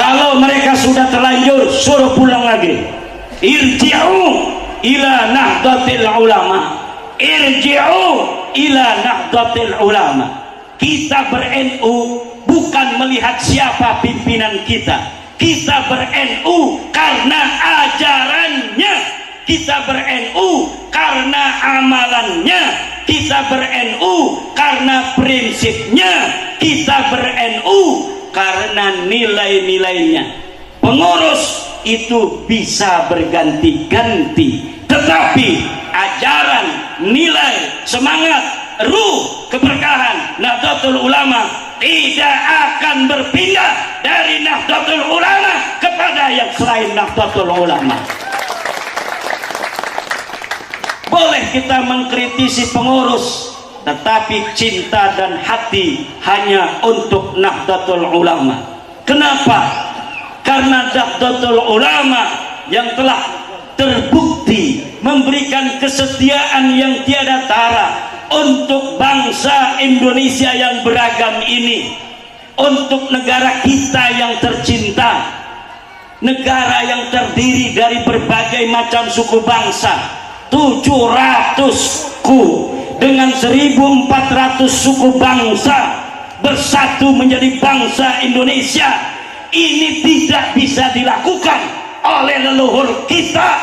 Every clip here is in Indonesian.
Kalau mereka sudah terlanjur, suruh pulang lagi. Irji'u ila nahdlatil ulama. Irji'u ila nahdlatil ulama. Kita ber-NU bukan melihat siapa pimpinan kita. Kita ber-NU karena ajarannya. Kita ber-NU karena amalannya. Kita ber-NU karena prinsipnya. Kita ber-NU karena nilai-nilainya. Pengurus itu bisa berganti-ganti, tetapi ajaran, nilai, semangat, ruh, keberkahan Nahdlatul Ulama tidak akan berpindah dari Nahdlatul Ulama kepada yang selain Nahdlatul Ulama. Boleh kita mengkritisi pengurus, tetapi cinta dan hati hanya untuk Nahdlatul Ulama. Kenapa? Karena Nahdlatul Ulama yang telah terbukti memberikan kesetiaan yang tiada tara untuk bangsa Indonesia yang beragam ini, untuk negara kita yang tercinta, negara yang terdiri dari berbagai macam suku bangsa, 700 dengan 1.400 suku bangsa bersatu menjadi bangsa Indonesia. Ini tidak bisa dilakukan oleh leluhur kita.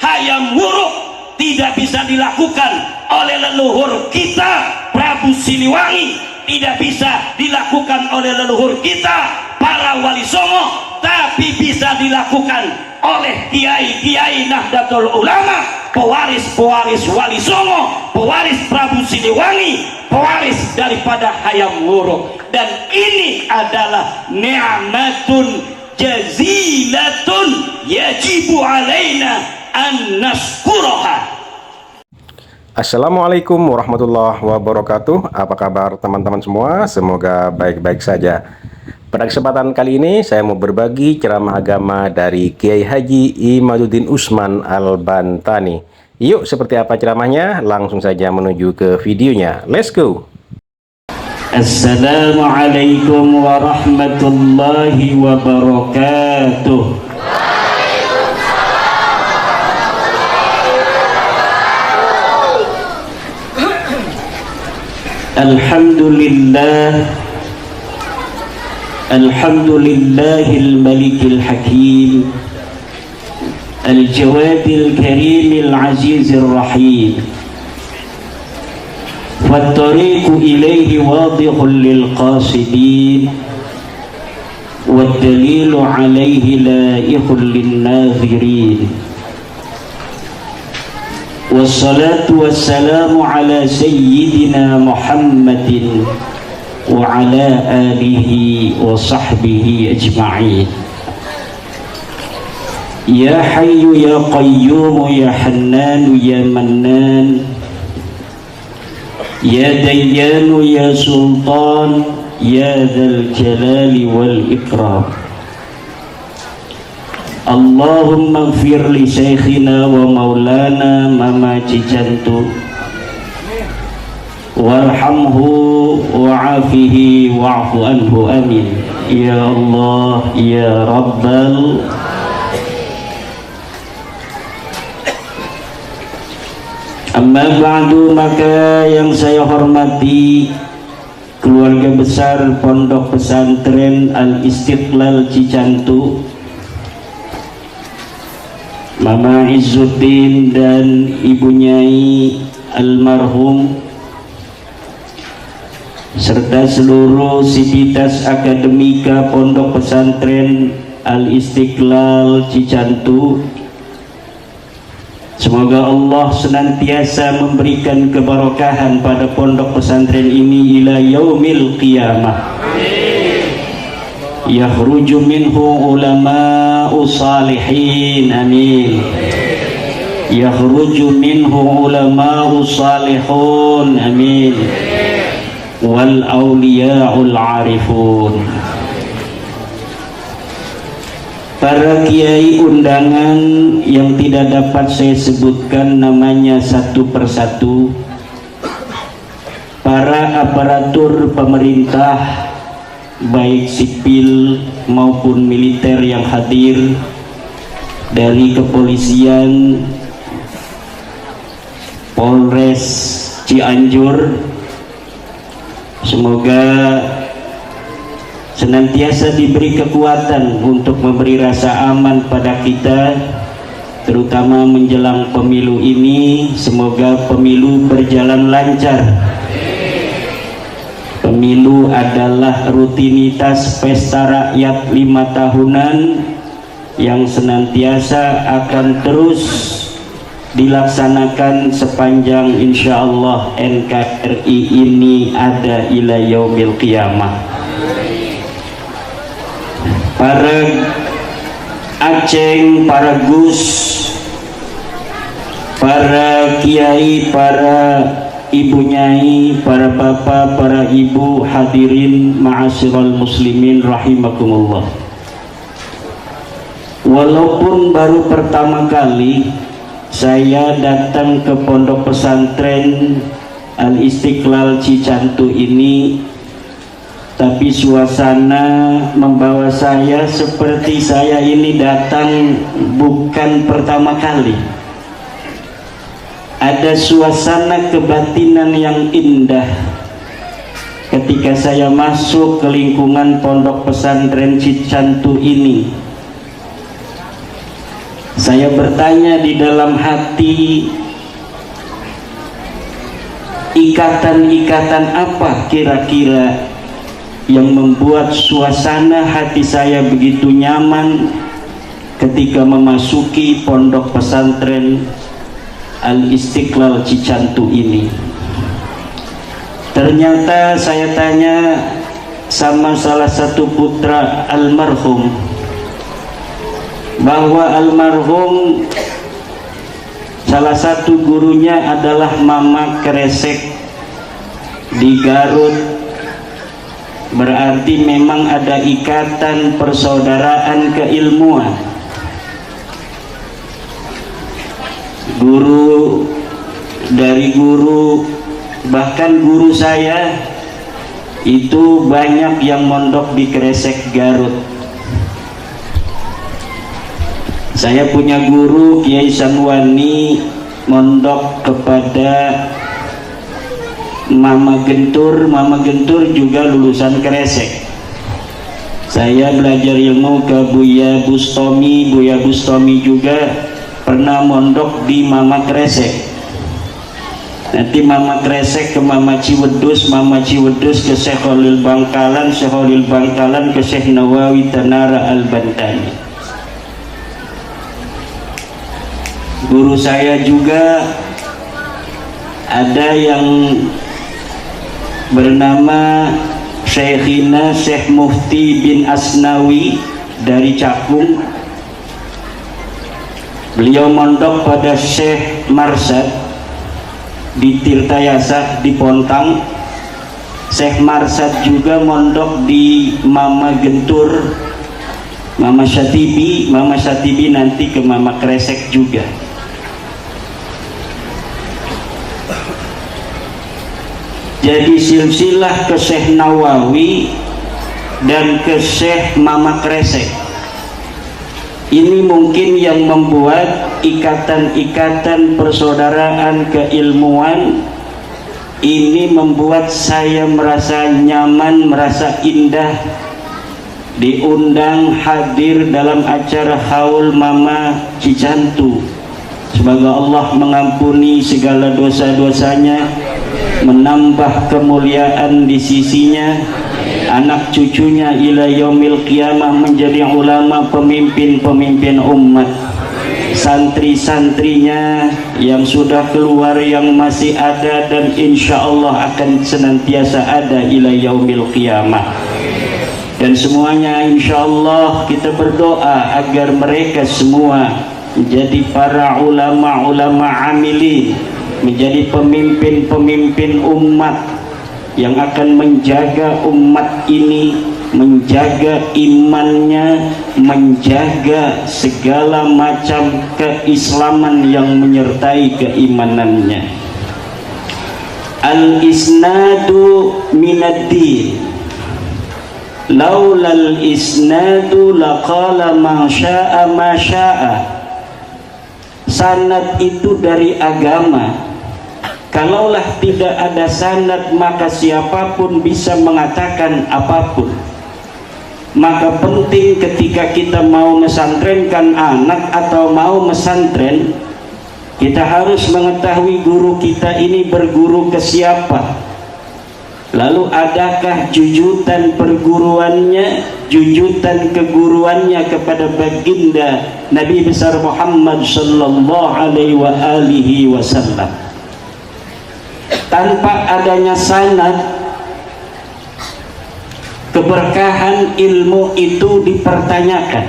Hayam Wuruk tidak bisa dilakukan oleh leluhur kita. Prabu Siliwangi tidak bisa dilakukan oleh leluhur kita, para wali songo, tapi bisa dilakukan oleh kiai-kiai Nahdlatul Ulama, pewaris-pewaris wali songo, pewaris Prabu Siliwangi, pewaris daripada Hayam Wuruk. Dan ini adalah ni'matun jazilatun yajibu alaina an nashkuraha. Assalamualaikum warahmatullahi wabarakatuh. Apa kabar teman-teman semua? Semoga baik-baik saja. Pada kesempatan kali ini saya mau berbagi ceramah agama dari Kiai Haji Imaduddin Usman Al-Bantani. Yuk, seperti apa ceramahnya? Langsung saja menuju ke videonya. Let's go. Assalamualaikum warahmatullahi wabarakatuh. Alhamdulillah, alhamdulillahil malikil hakim, al-jawadil karimil azizir rahim. والطريق إليه واضح للقاصدين والدليل عليه لائق للناظرين والصلاة والسلام على سيدنا محمد وعلى آله وصحبه أجمعين. يا حي يا قيوم يا حنان يا منان يا ديان يا سلطان يا ذا الجلال والإكرام. اللهم اغفر لشيخنا ومولانا ماما Cijantu وارحمه وعافه واعف عنه آمين يا الله يا رب Amma ba'du, maka yang saya hormati keluarga besar Pondok Pesantren Al-Istiqlal Cijantu, Mama Izzuddin dan Ibu Nyai almarhum, serta seluruh sivitas akademika Pondok Pesantren Al-Istiqlal Cijantu. Semoga Allah senantiasa memberikan keberkahan pada pondok pesantren ini ila yaumil qiyamah. Yakhruju minhu ulama'u salihin, amin. Yakhruju minhu ulama'u salihun, amin. Wal awliya'ul arifun. Para kiai undangan yang tidak dapat saya sebutkan namanya satu persatu, para aparatur pemerintah, baik sipil maupun militer yang hadir, dari kepolisian, Polres Cianjur. Semoga senantiasa diberi kekuatan untuk memberi rasa aman pada kita, terutama menjelang pemilu ini. Semoga pemilu berjalan lancar. Pemilu adalah rutinitas pesta rakyat 5 tahunan yang senantiasa akan terus dilaksanakan sepanjang insyaallah NKRI ini ada ila yaumil qiyamah. Para aceng, para gus, para kiai, para ibu nyai, para bapak, para ibu, hadirin ma'asyiral muslimin rahimakumullah. Walaupun baru pertama kali saya datang ke pondok pesantren Al-Istiqlal Cicantu ini, tapi suasana membawa saya seperti saya ini datang bukan pertama kali. Ada suasana kebatinan yang indah ketika saya masuk ke lingkungan pondok pesantren Cicantu ini. Saya bertanya di dalam hati, ikatan-ikatan apa kira-kira yang membuat suasana hati saya begitu nyaman ketika memasuki pondok pesantren Al-Istiqlal Cicantu ini. Ternyata saya tanya sama salah satu putra almarhum, bahwa almarhum salah satu gurunya adalah Mama Kresek di Garut. Berarti memang ada ikatan persaudaraan keilmuan. Guru dari guru, bahkan guru saya itu banyak yang mondok di Kresek Garut. Saya punya guru Kiai Sanwani mondok kepada Mama Gentur. Mama Gentur juga lulusan Kresek. Saya belajar ilmu ke Buya Bustomi. Buya Bustomi juga pernah mondok di Mama Kresek. Nanti Mama Kresek ke Mama Ciwedus, Mama Ciwedus ke Syekh Khalil Bangkalan, Syekh Khalil Bangkalan ke Syekh Nawawi Tanara Al-Bantani. Guru saya juga ada yang bernama Syekhina Syekh Mufti bin Asnawi dari Cakung. Beliau mondok pada Syekh Marsad di Tirtayasa di Pontang. Syekh Marsad juga mondok di Mama Gentur, Mama Syatibi. Mama Syatibi nanti ke Mama Kresek juga. Jadi silsilah ke Syekh Nawawi dan ke Syekh Mama Kresek ini mungkin yang membuat ikatan-ikatan persaudaraan keilmuan ini membuat saya merasa nyaman, merasa indah diundang hadir dalam acara haul Mama Cicantu. Semoga Allah mengampuni segala dosa-dosanya, menambah kemuliaan di sisinya, anak cucunya ila yaumil qiyamah menjadi ulama, pemimpin-pemimpin umat, santri-santrinya yang sudah keluar, yang masih ada, dan insya Allah akan senantiasa ada ila yaumil qiyamah. Dan semuanya insya Allah kita berdoa agar mereka semua menjadi para ulama-ulama amilin, menjadi pemimpin-pemimpin umat yang akan menjaga umat ini, menjaga imannya, menjaga segala macam keislaman yang menyertai keimanannya. Al-isnadu minad-din. laulal isnadu laqala man syaa ma syaa. Sanad itu dari agama. Kalaulah tidak ada sanad, maka siapapun bisa mengatakan apapun. Maka penting ketika kita mau mesantrenkan anak atau mau mesantren, kita harus mengetahui guru kita ini berguru ke siapa. Lalu adakah jujutan perguruannya, jujutan keguruannya kepada baginda Nabi besar Muhammad sallallahu alaihi wasallam. Tanpa adanya sanad, keberkahan ilmu itu dipertanyakan.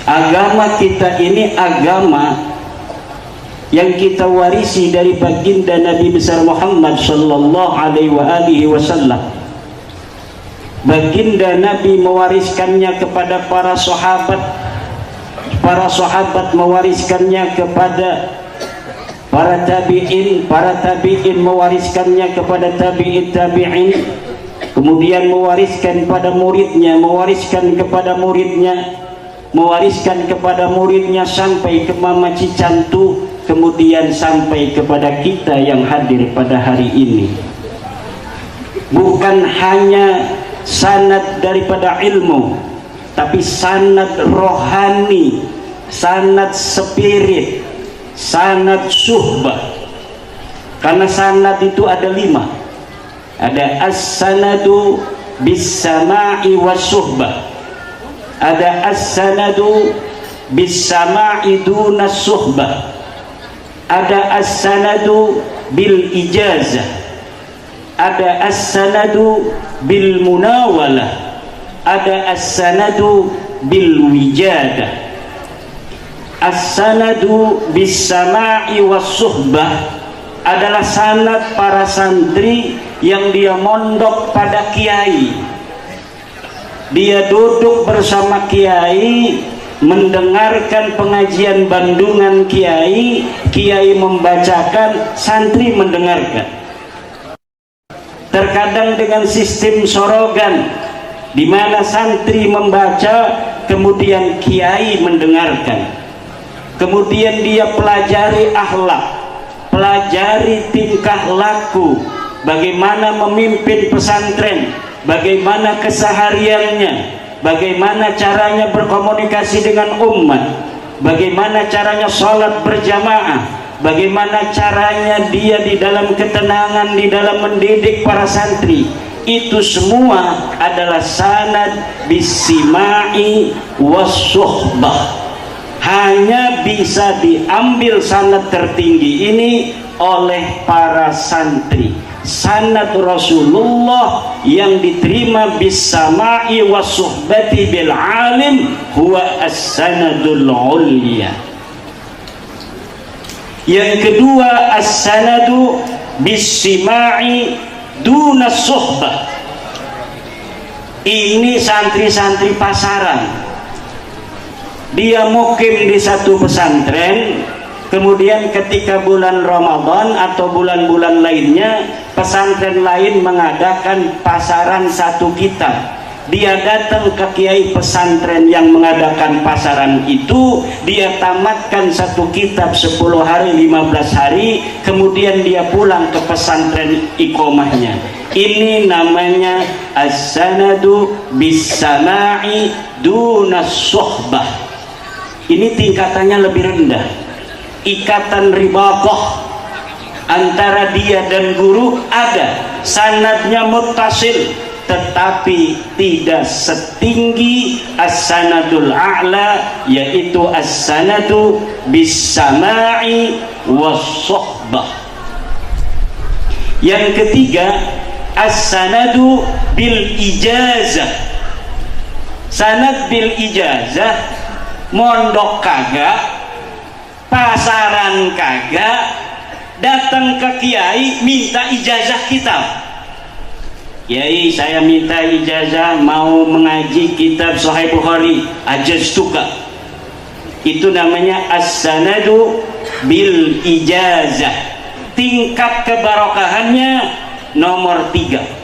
Agama kita ini agama yang kita warisi dari baginda Nabi besar Muhammad sallallahu alaihi wasallam. Baginda Nabi mewariskannya kepada para sahabat mewariskannya kepada para tabi'in mewariskannya kepada tabi'in, kemudian mewariskan pada muridnya, mewariskan kepada muridnya sampai ke Mama Cicantu, kemudian sampai kepada kita yang hadir pada hari ini. Bukan hanya sanad daripada ilmu, tapi sanad rohani, sanad spirit, sanad suhbah. Karena sanad itu ada 5. Ada as-sanadu bis-sama'i was-suhbah, ada as-sanadu bis-sama'i duna suhbah, ada as-sanadu bil ijazah, ada as-sanadu bil munawalah, ada as-sanadu bil wijadah. As-sanadu bis-sama'i was-suhbah adalah sanad para santri yang dia mondok pada kiai. Dia duduk bersama kiai, mendengarkan pengajian bandungan kiai, kiai membacakan, santri mendengarkan. Terkadang dengan sistem sorogan, di mana santri membaca, kemudian kiai mendengarkan. Kemudian dia pelajari akhlak, pelajari tingkah laku, bagaimana memimpin pesantren, bagaimana kesehariannya, bagaimana caranya berkomunikasi dengan umat, bagaimana caranya sholat berjamaah, bagaimana caranya dia di dalam ketenangan, di dalam mendidik para santri. Itu semua adalah sanad bisima'i was-suhbah. Hanya bisa diambil sanad tertinggi ini oleh para santri. Sanad Rasulullah yang diterima bis-sama'i was-suhbati bil alim huwa as-sanadul ulya. Yang kedua, as-sanadu bis-sima'i duna suhbah. Ini santri-santri pasaran. Dia mukim di satu pesantren, kemudian ketika bulan Ramadan atau bulan-bulan lainnya, pesantren lain mengadakan pasaran satu kitab. Dia datang ke kiai pesantren yang mengadakan pasaran itu, dia tamatkan satu kitab 10 hari, 15 hari, kemudian dia pulang ke pesantren iqomahnya. Ini namanya as-sanadu bis-sama'i duna suhbah. Ini tingkatannya lebih rendah. Ikatan ribaqah antara dia dan guru ada, sanadnya muttasil, tetapi tidak setinggi as-sanadul a'la, yaitu as-sanadu bis-sama'i was-suhbah. Yang ketiga, as-sanadu bil ijazah. Sanad bil ijazah, mondok kagak, pasaran kagak, datang ke kiai minta ijazah kitab. Kiai, saya minta ijazah mau mengaji kitab Sahih Bukhari, ajaztuka. Itu namanya as-sanadu bil ijazah. Tingkat kebarokahannya nomor 3.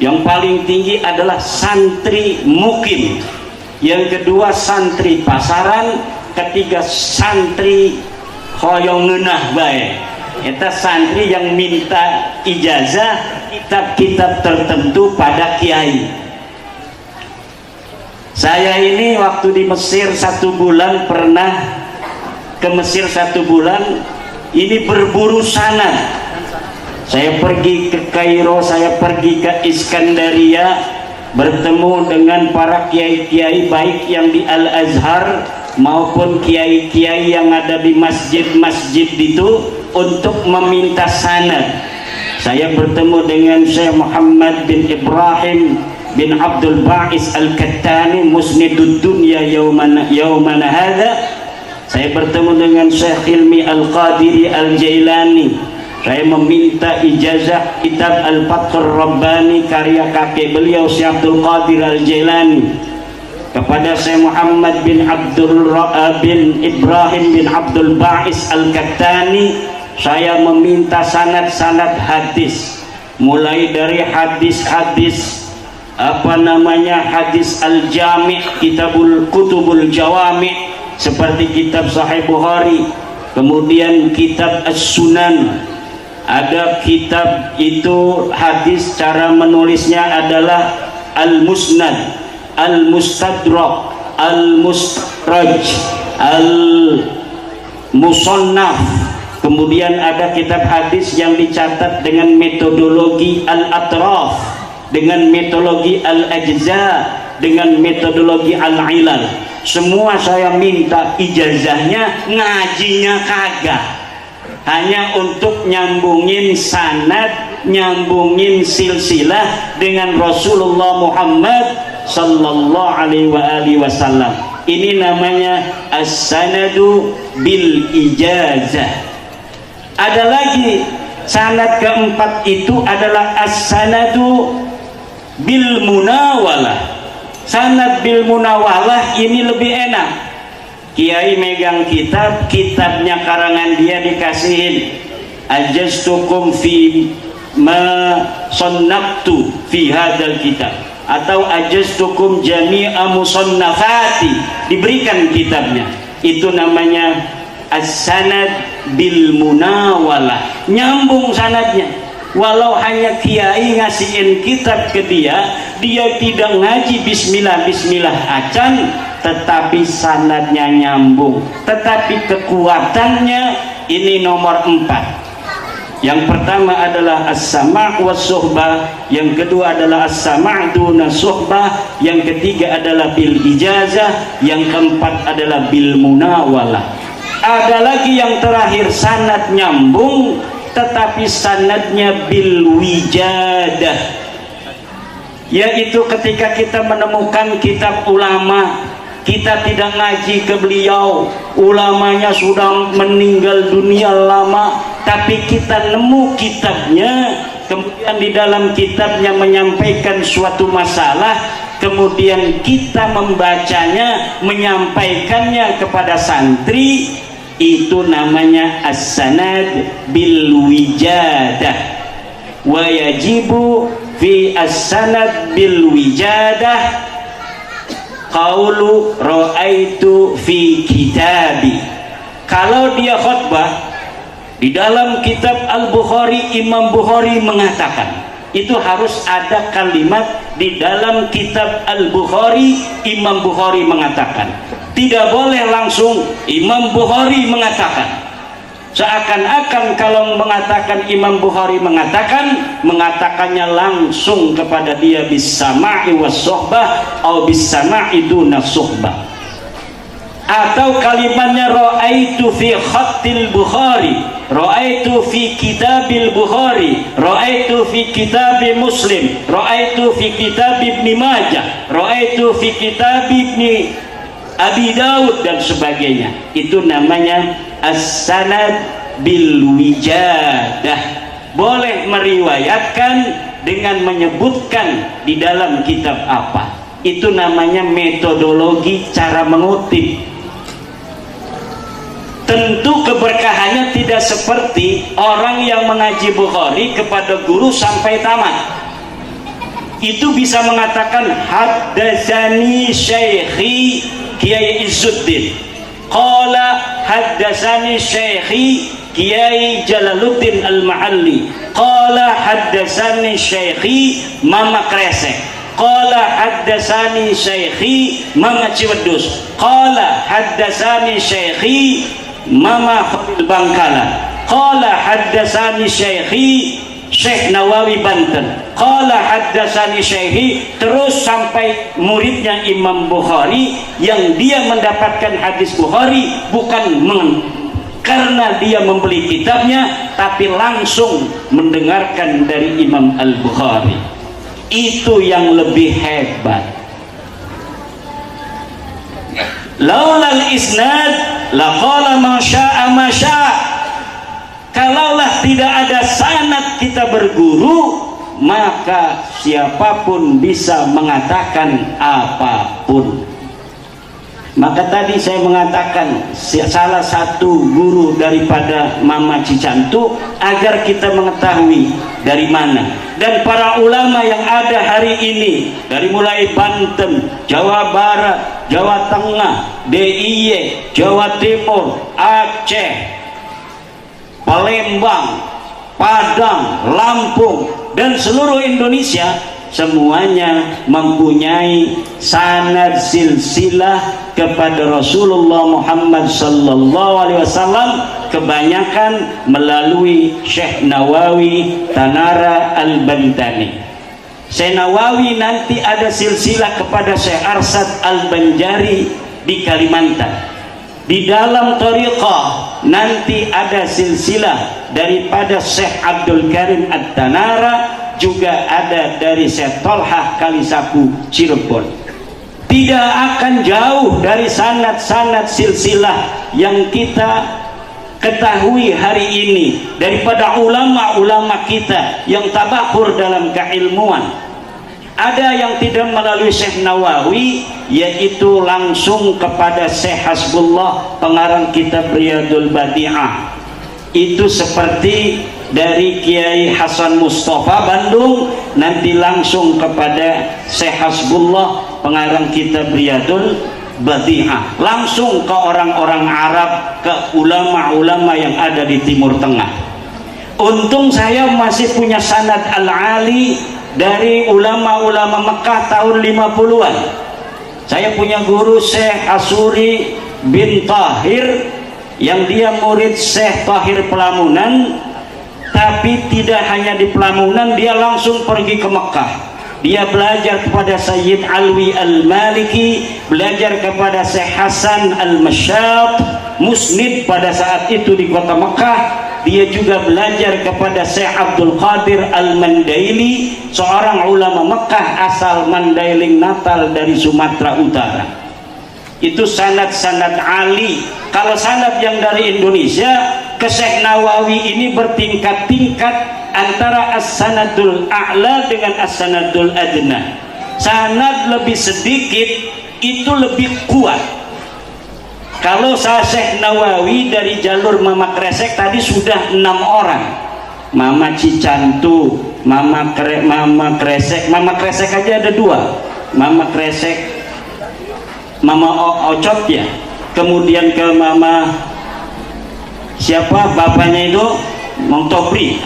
Yang paling tinggi adalah santri mukim, yang kedua santri pasaran, ketiga santri hoyong ngeunah bae. Eta santri yang minta ijazah kitab-kitab tertentu pada kiai. Saya ini waktu di Mesir 1 bulan, pernah ke Mesir 1 bulan, ini berburu sanad. Saya pergi ke Kairo, saya pergi ke Iskandaria, bertemu dengan para kiai-kiai baik yang di Al-Azhar maupun kiai-kiai yang ada di masjid-masjid itu untuk meminta sanad. Saya bertemu dengan Syekh Muhammad bin Ibrahim bin Abdul Ba'is Al-Kattani musnidud dunya yaumana hadha. Saya bertemu dengan Syekh Hilmi Al-Qadiri Al-Jailani. Saya meminta ijazah kitab Al-Fathur Rabbani karya kakek beliau Syekh Abdul Qadir Al-Jailani. Kepada Syekh Muhammad bin Ibrahim bin Abdul Ba'is Al-Kattani saya meminta sanad-sanad hadis, mulai dari hadis-hadis hadis Al-Jami', Kitabul Kutubul Jawami' seperti kitab Sahih Bukhari, kemudian kitab As-Sunan, ada kitab itu hadis cara menulisnya adalah Al-Musnad, Al-Mustadrak, Al-Mustaraj, Al-Musannaf. Kemudian ada kitab hadis yang dicatat dengan metodologi Al-Atraf, dengan metodologi Al-Ajza, dengan metodologi Al-Ilal. Semua saya minta ijazahnya, ngajinya kagak, hanya untuk nyambungin sanad, nyambungin silsilah dengan Rasulullah Muhammad sallallahu alaihi wasallam. Ini namanya as-sanadu bil ijazah. Ada lagi sanad keempat, itu adalah as-sanadu bil munawalah. Sanad bil munawalah ini lebih enak. Kiai megang kitab, kitabnya karangan dia dikasihin, ajaztukum fi ma sannaftu fi hadzal kitab, atau ajaztukum jami'a musannafati, diberikan kitabnya. Itu namanya as-sanad bil munawalah, nyambung sanadnya. Walau hanya kiai ngasihin kitab ke dia, dia tidak ngaji bismillah acan, tetapi sanadnya nyambung, tetapi kekuatannya ini nomor 4. Yang pertama adalah as-sama' was suhbah, yang kedua adalah as-sama' duna suhbah, yang ketiga adalah bil ijazah, yang keempat adalah bil munawalah. Ada lagi yang terakhir, sanad nyambung tetapi sanadnya bil wijadah, yaitu ketika kita menemukan kitab ulama, kita tidak ngaji ke beliau, ulamanya sudah meninggal dunia lama, tapi kita nemu kitabnya, kemudian di dalam kitabnya menyampaikan suatu masalah, kemudian kita membacanya, menyampaikannya kepada santri. Itu namanya as-sanad bil wijadah. Wa yajibu fi as-sanad bil wijadah qaulu ra'aitu fi kitabi. Kalau dia khutbah di dalam kitab Al-Bukhari, Imam Bukhari mengatakan, itu harus ada kalimat di dalam kitab Al-Bukhari, Imam Bukhari mengatakan. Tidak boleh langsung Imam Bukhari mengatakan. Seakan-akan kalau mengatakan Imam Bukhari mengatakannya langsung kepada dia bis-sama'i was-suhbah atau bis-sama'i duna suhbah. Atau kalimatnya ra'aitu fi khattil Bukhari, ra'aitu fi kitabil Bukhari, ra'aitu fi kitabi Muslim, ra'aitu fi kitab Ibni Majah, ra'aitu fi kitab Ibni Abi Daud dan sebagainya. Itu namanya as-sanad bil wijadah. Boleh meriwayatkan dengan menyebutkan di dalam kitab apa. Itu namanya metodologi cara mengutip. Tentu keberkahannya tidak seperti orang yang mengaji Bukhari kepada guru sampai tamat. itu bisa mengatakan haddatsani syaikhi Kiai Izzuddin, qala haddatsani syaikhi Kiai Jalaluddin Al-Mahalli, qala haddatsani syaikhi Mama Kresek, qala haddatsani syaikhi Mama Ciwedus, qala haddatsani syaikhi Mama Khalil Bangkala, qala haddatsani syaikhi Syekh Nawawi Banten, qala haddatsani syekhi, terus sampai muridnya Imam Bukhari yang dia mendapatkan hadis Bukhari bukan karena dia membeli kitabnya, tapi langsung mendengarkan dari Imam Al-Bukhari. Itu yang lebih hebat. Laulal isnad laqala ma syaa ma syaa. Kalaulah tidak ada sanad kita berguru, maka siapapun bisa mengatakan apapun. Maka tadi saya mengatakan salah satu guru daripada Mama Cicantu agar kita mengetahui dari mana. Dan para ulama yang ada hari ini, dari mulai Banten, Jawa Barat, Jawa Tengah, DIY, Jawa Timur, Aceh, Palembang, Padang, Lampung, dan seluruh Indonesia, semuanya mempunyai sanad silsilah kepada Rasulullah Muhammad sallallahu alaihi wasallam, kebanyakan melalui Syekh Nawawi Tanara Al-Bantani. Syekh Nawawi nanti ada silsilah kepada Syekh Arsad Al-Banjari di Kalimantan. Di dalam thariqah nanti ada silsilah daripada Syekh Abdul Karim At-Tanara, juga ada dari Syekh Tolhah Kalisapu Cirebon. Tidak akan jauh dari sanad-sanad silsilah yang kita ketahui hari ini daripada ulama-ulama kita yang tabakur dalam keilmuan. Ada yang tidak melalui Syekh Nawawi, yaitu langsung kepada Syekh Hasbullah pengarang kitab Riyadul Badi'ah. Itu seperti dari Kiai Hasan Mustafa Bandung, nanti langsung kepada Syekh Hasbullah pengarang kitab Riyadul Badi'ah, langsung ke orang-orang Arab, ke ulama-ulama yang ada di Timur Tengah. Untung saya masih punya sanad Al-Ali dari ulama-ulama Mekah tahun 50-an. Saya punya guru Syekh Asuri bin Tahir, yang dia murid Syekh Tahir Pelamunan, tapi tidak hanya di Pelamunan, dia langsung pergi ke Mekah. Dia belajar kepada Sayyid Alwi Al-Maliki, belajar kepada Syekh Hasan Al-Masyat, musnid pada saat itu di kota Mekah. Dia juga belajar kepada Syekh Abdul Qadir Al-Mandaili, seorang ulama Mekah asal Mandailing Natal dari Sumatera Utara. Itu sanad-sanad Ali. Kalau sanad yang dari Indonesia ke Syekh Nawawi ini bertingkat-tingkat antara as-sanadul a'la dengan as-sanadul adna. Sanad lebih sedikit itu lebih kuat. Kalau saya Syekh Nawawi dari jalur Mama Kresek tadi sudah 6 orang. Mama Cicantu, Mama Kresek aja ada 2. Mama Kresek, Mama Ocot ya. Kemudian ke Mama siapa bapaknya itu, Montopri.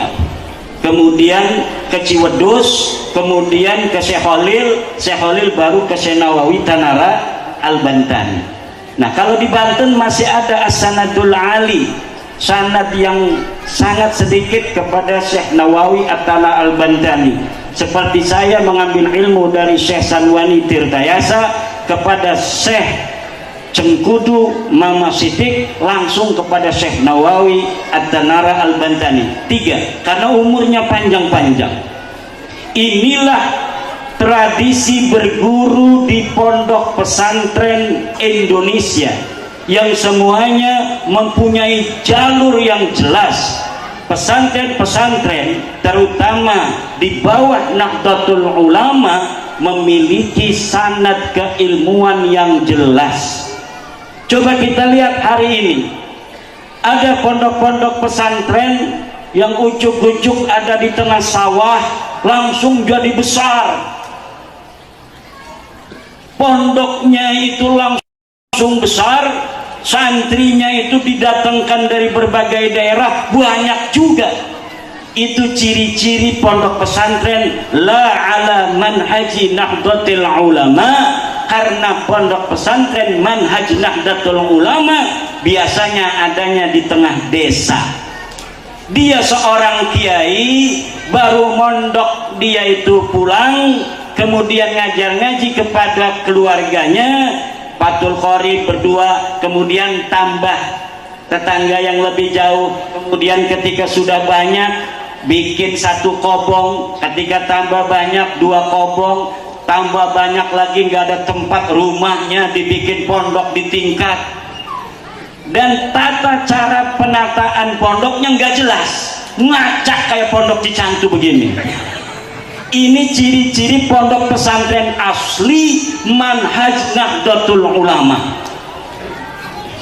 Kemudian ke Ciwedus, kemudian ke Syekh Khalil baru ke Syekh Nawawi Tanara Al-Bantani. Nah, kalau di Banten masih ada as-sanadul ali, sanad yang sangat sedikit kepada Syekh Nawawi At-Tana Al-Bantani. Seperti saya mengambil ilmu dari Syekh Sanwani Tirtayasa kepada Syekh Cengkudu Mama Sidik, langsung kepada Syekh Nawawi At-Tanara Al-Bantani. 3, karena umurnya panjang-panjang. Inilah tradisi berguru di pondok pesantren Indonesia yang semuanya mempunyai jalur yang jelas. Pesantren-pesantren terutama di bawah Nahdlatul Ulama memiliki sanad keilmuan yang jelas. Coba kita lihat hari ini, ada pondok-pondok pesantren yang ujuk-ujuk ada di tengah sawah, langsung jadi besar. pondoknya itu langsung besar, santrinya itu didatangkan dari berbagai daerah banyak juga. Itu ciri-ciri pondok pesantren la ala manhaji nahdlatul ulama, karena pondok pesantren manhaj nahdlatul ulama biasanya adanya di tengah desa. Dia seorang kiai baru mondok, dia itu pulang kemudian ngajar ngaji kepada keluarganya, Fathul Qorib berdua, kemudian tambah tetangga yang lebih jauh, kemudian ketika sudah banyak bikin satu kobong, ketika tambah banyak 2 kobong, tambah banyak lagi nggak ada tempat, rumahnya dibikin pondok di tingkat, dan tata cara penataan pondoknya nggak jelas, ngacak kayak pondok Cicantu begini. Ini ciri-ciri pondok pesantren asli manhaj nahdlatul ulama.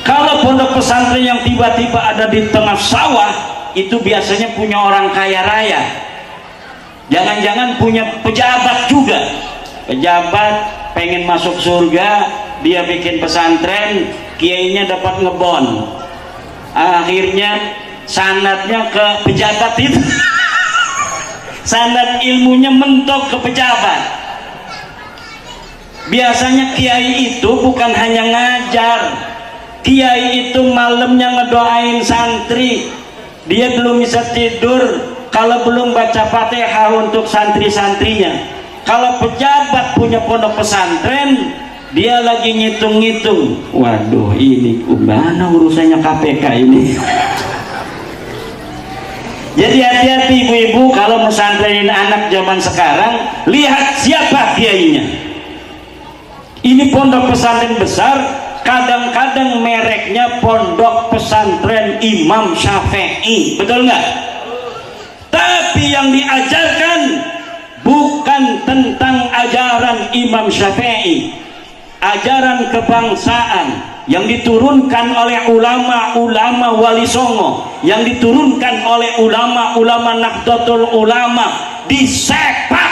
Kalau pondok pesantren yang tiba-tiba ada di tengah sawah, itu biasanya punya orang kaya raya, jangan-jangan punya pejabat juga. Pejabat pengen masuk surga, dia bikin pesantren, kiainya dapat ngebon, akhirnya sanadnya ke pejabat itu sanad ilmunya mentok ke pejabat. Biasanya kiai itu bukan hanya ngajar, kiai itu malamnya ngedoain santri. Dia belum bisa tidur kalau belum baca Fatihah untuk santri-santrinya. Kalau pejabat punya pondok pesantren, dia lagi ngitung-ngitung, waduh ini mana urusannya KPK ini. Jadi hati-hati ibu-ibu kalau mesantrenin anak zaman sekarang, lihat siapa kiainya. Ini pondok pesantren besar, kadang-kadang mereknya pondok pesantren Imam Syafi'i, betul nggak? Tapi yang diajarkan bukan tentang ajaran Imam Syafi'i, ajaran kebangsaan yang diturunkan oleh ulama-ulama Wali Songo, yang diturunkan oleh ulama-ulama Nahdlatul Ulama, disepak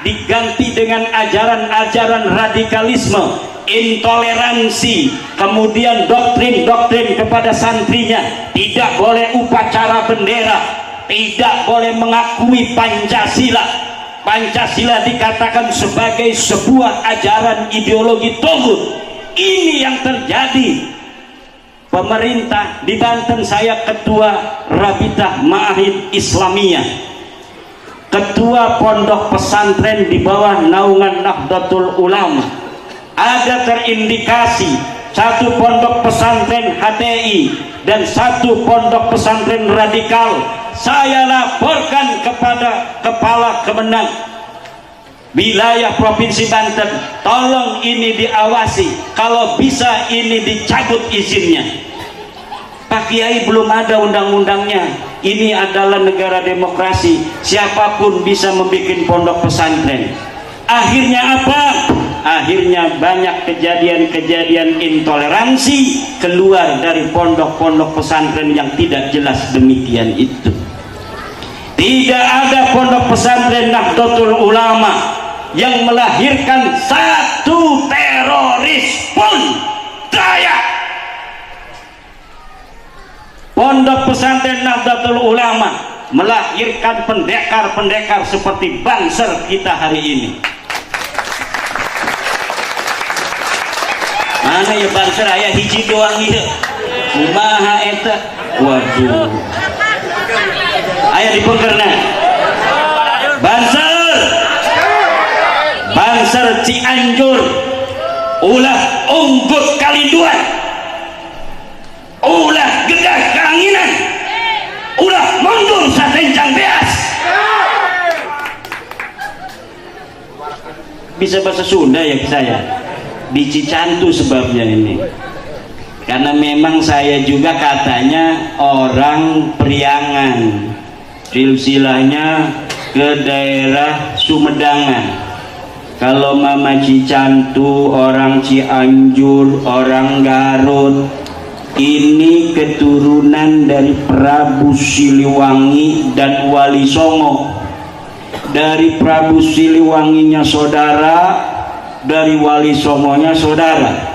diganti dengan ajaran-ajaran radikalisme, intoleransi, kemudian doktrin-doktrin kepada santrinya, tidak boleh upacara bendera, tidak boleh mengakui Pancasila. Pancasila dikatakan sebagai sebuah ajaran ideologi togut. Ini yang terjadi. Pemerintah di Banten, saya ketua Rabitah Ma'ahid Islamiyah, ketua pondok pesantren di bawah naungan Nahdlatul Ulama. Ada terindikasi satu pondok pesantren HTI dan satu pondok pesantren radikal. Saya laporkan kepada Kepala Kemenang wilayah Provinsi Banten, tolong ini diawasi, kalau bisa ini dicabut izinnya. Pak Kiai, belum ada undang-undangnya, ini adalah negara demokrasi, siapapun bisa membuat pondok pesantren. Akhirnya apa? Akhirnya banyak kejadian-kejadian intoleransi keluar dari pondok-pondok pesantren yang tidak jelas demikian itu. Tidak ada pondok pesantren Nahdlatul Ulama yang melahirkan satu teroris pun. Daya. Pondok pesantren Nahdlatul Ulama melahirkan pendekar-pendekar seperti Banser kita hari ini. Mana ya Banser, aya hiji doang ieu. Kumaha eta? Waduh. Aya di pengkerna. Banser Cianjur, ulah unggut kalinduan, ulah gedah keanginan, ulah mundur satencang beas. Bisa bahasa Sunda ya saya, di Cicantu sebabnya ini, karena memang saya juga katanya orang Priangan, silsilahnya ke daerah Sumedangan. Kalau Mama Cicantu orang Cianjur, orang Garut, ini keturunan dari Prabu Siliwangi dan Wali Songo. Dari Prabu Siliwanginya saudara, dari Wali Songonya saudara.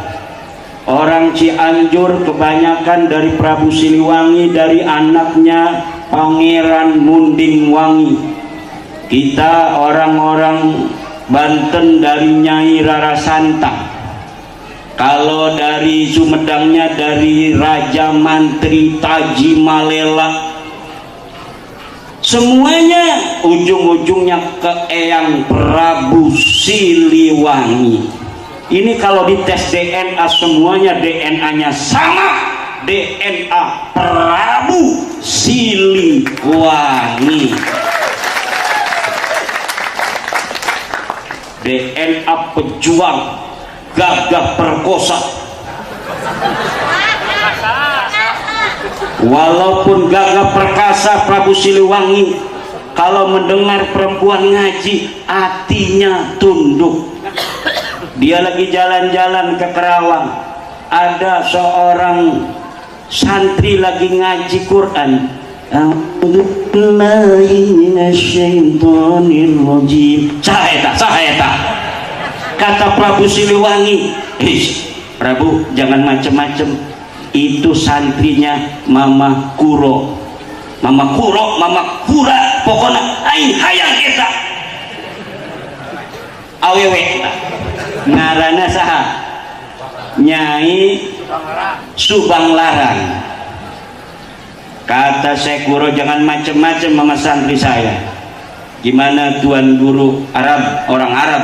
Orang Cianjur kebanyakan dari Prabu Siliwangi, dari anaknya Pangeran Munding Wangi. Kita orang-orang Banten dari Nyai Rara Santang. Kalau dari Sumedangnya dari Raja Mantri Taji Malela. Semuanya ujung-ujungnya ke Eyang Prabu Siliwangi. Ini kalau dites DNA semuanya DNA-nya sama, DNA Prabu Siliwangi. DNA pejuang gagah perkosa. Walaupun gagah perkasa Prabu Siliwangi, kalau mendengar perempuan ngaji hatinya tunduk. Dia lagi jalan-jalan ke Kerawang, ada seorang santri lagi ngaji Quran. Saheta kata Prabu Siliwangi, Prabu jangan macem-macem, itu santrinya Mama Kuro, Mama Kura, pokoknya aing hayang eta awewe ngarana saha Nyai Subang Larang. Kata Syekh Guru, jangan macem-macem sama santri saya. Gimana Tuan Guru Arab, orang Arab,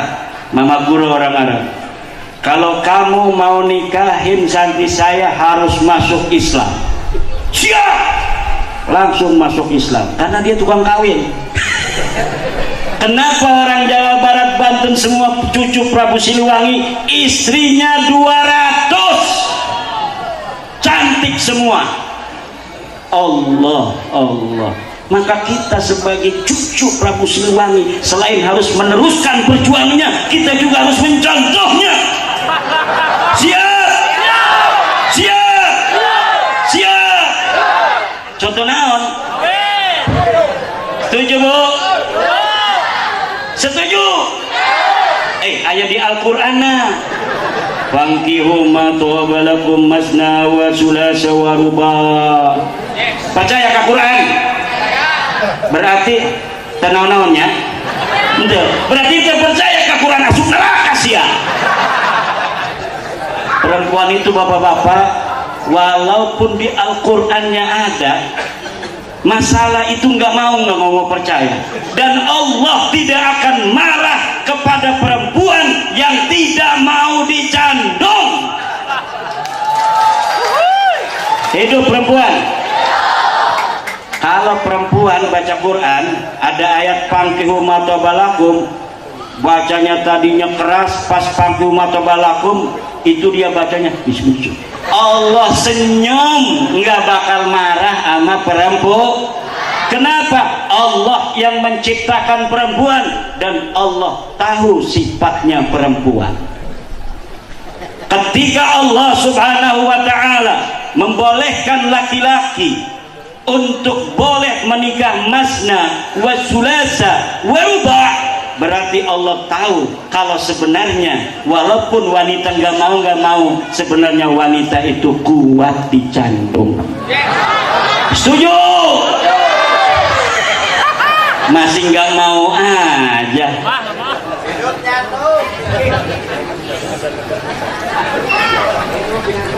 Mama Guru orang Arab. Kalau kamu mau nikahin santri saya harus masuk Islam. Siap, langsung masuk Islam karena dia tukang kawin. Kenapa orang Jawa Barat, Banten semua cucu Prabu Siliwangi istrinya 200 cantik semua? Allah. Maka kita sebagai cucu Prabu Siliwangi selain harus meneruskan perjuangannya, kita juga harus mencontohnya. Siap. Contoh naon? Setuju Bu? Setuju? Ayat di Al-Qur'an Fankihu ma tawaba lakum masna wa sulasa wa ruba. Percaya ke Quran? Berarti tenang-naonnya? Berarti kita percaya ke Quran asup neraka sia. Perempuan itu bapak-bapak, walaupun di Al-Qur'annya ada masalah itu nggak mau percaya, dan Allah tidak akan marah kepada perempuan yang tidak mau dicandong. Hidup perempuan. Kalau perempuan baca Quran ada ayat fankihu ma tabalakum, bacanya tadinya keras, pas fankihu ma tabalakum itu dia bacanya bismillah. Allah senyum, nggak bakal marah sama perempuan. Kenapa? Allah yang menciptakan perempuan dan Allah tahu sifatnya perempuan. Ketika Allah Subhanahu wa ta'ala membolehkan laki-laki untuk boleh menikah masna wa sulasa wa ruba', berarti Allah tahu kalau sebenarnya walaupun wanita nggak mau, sebenarnya wanita itu kuat dicandung. Setuju? Masih nggak mau aja.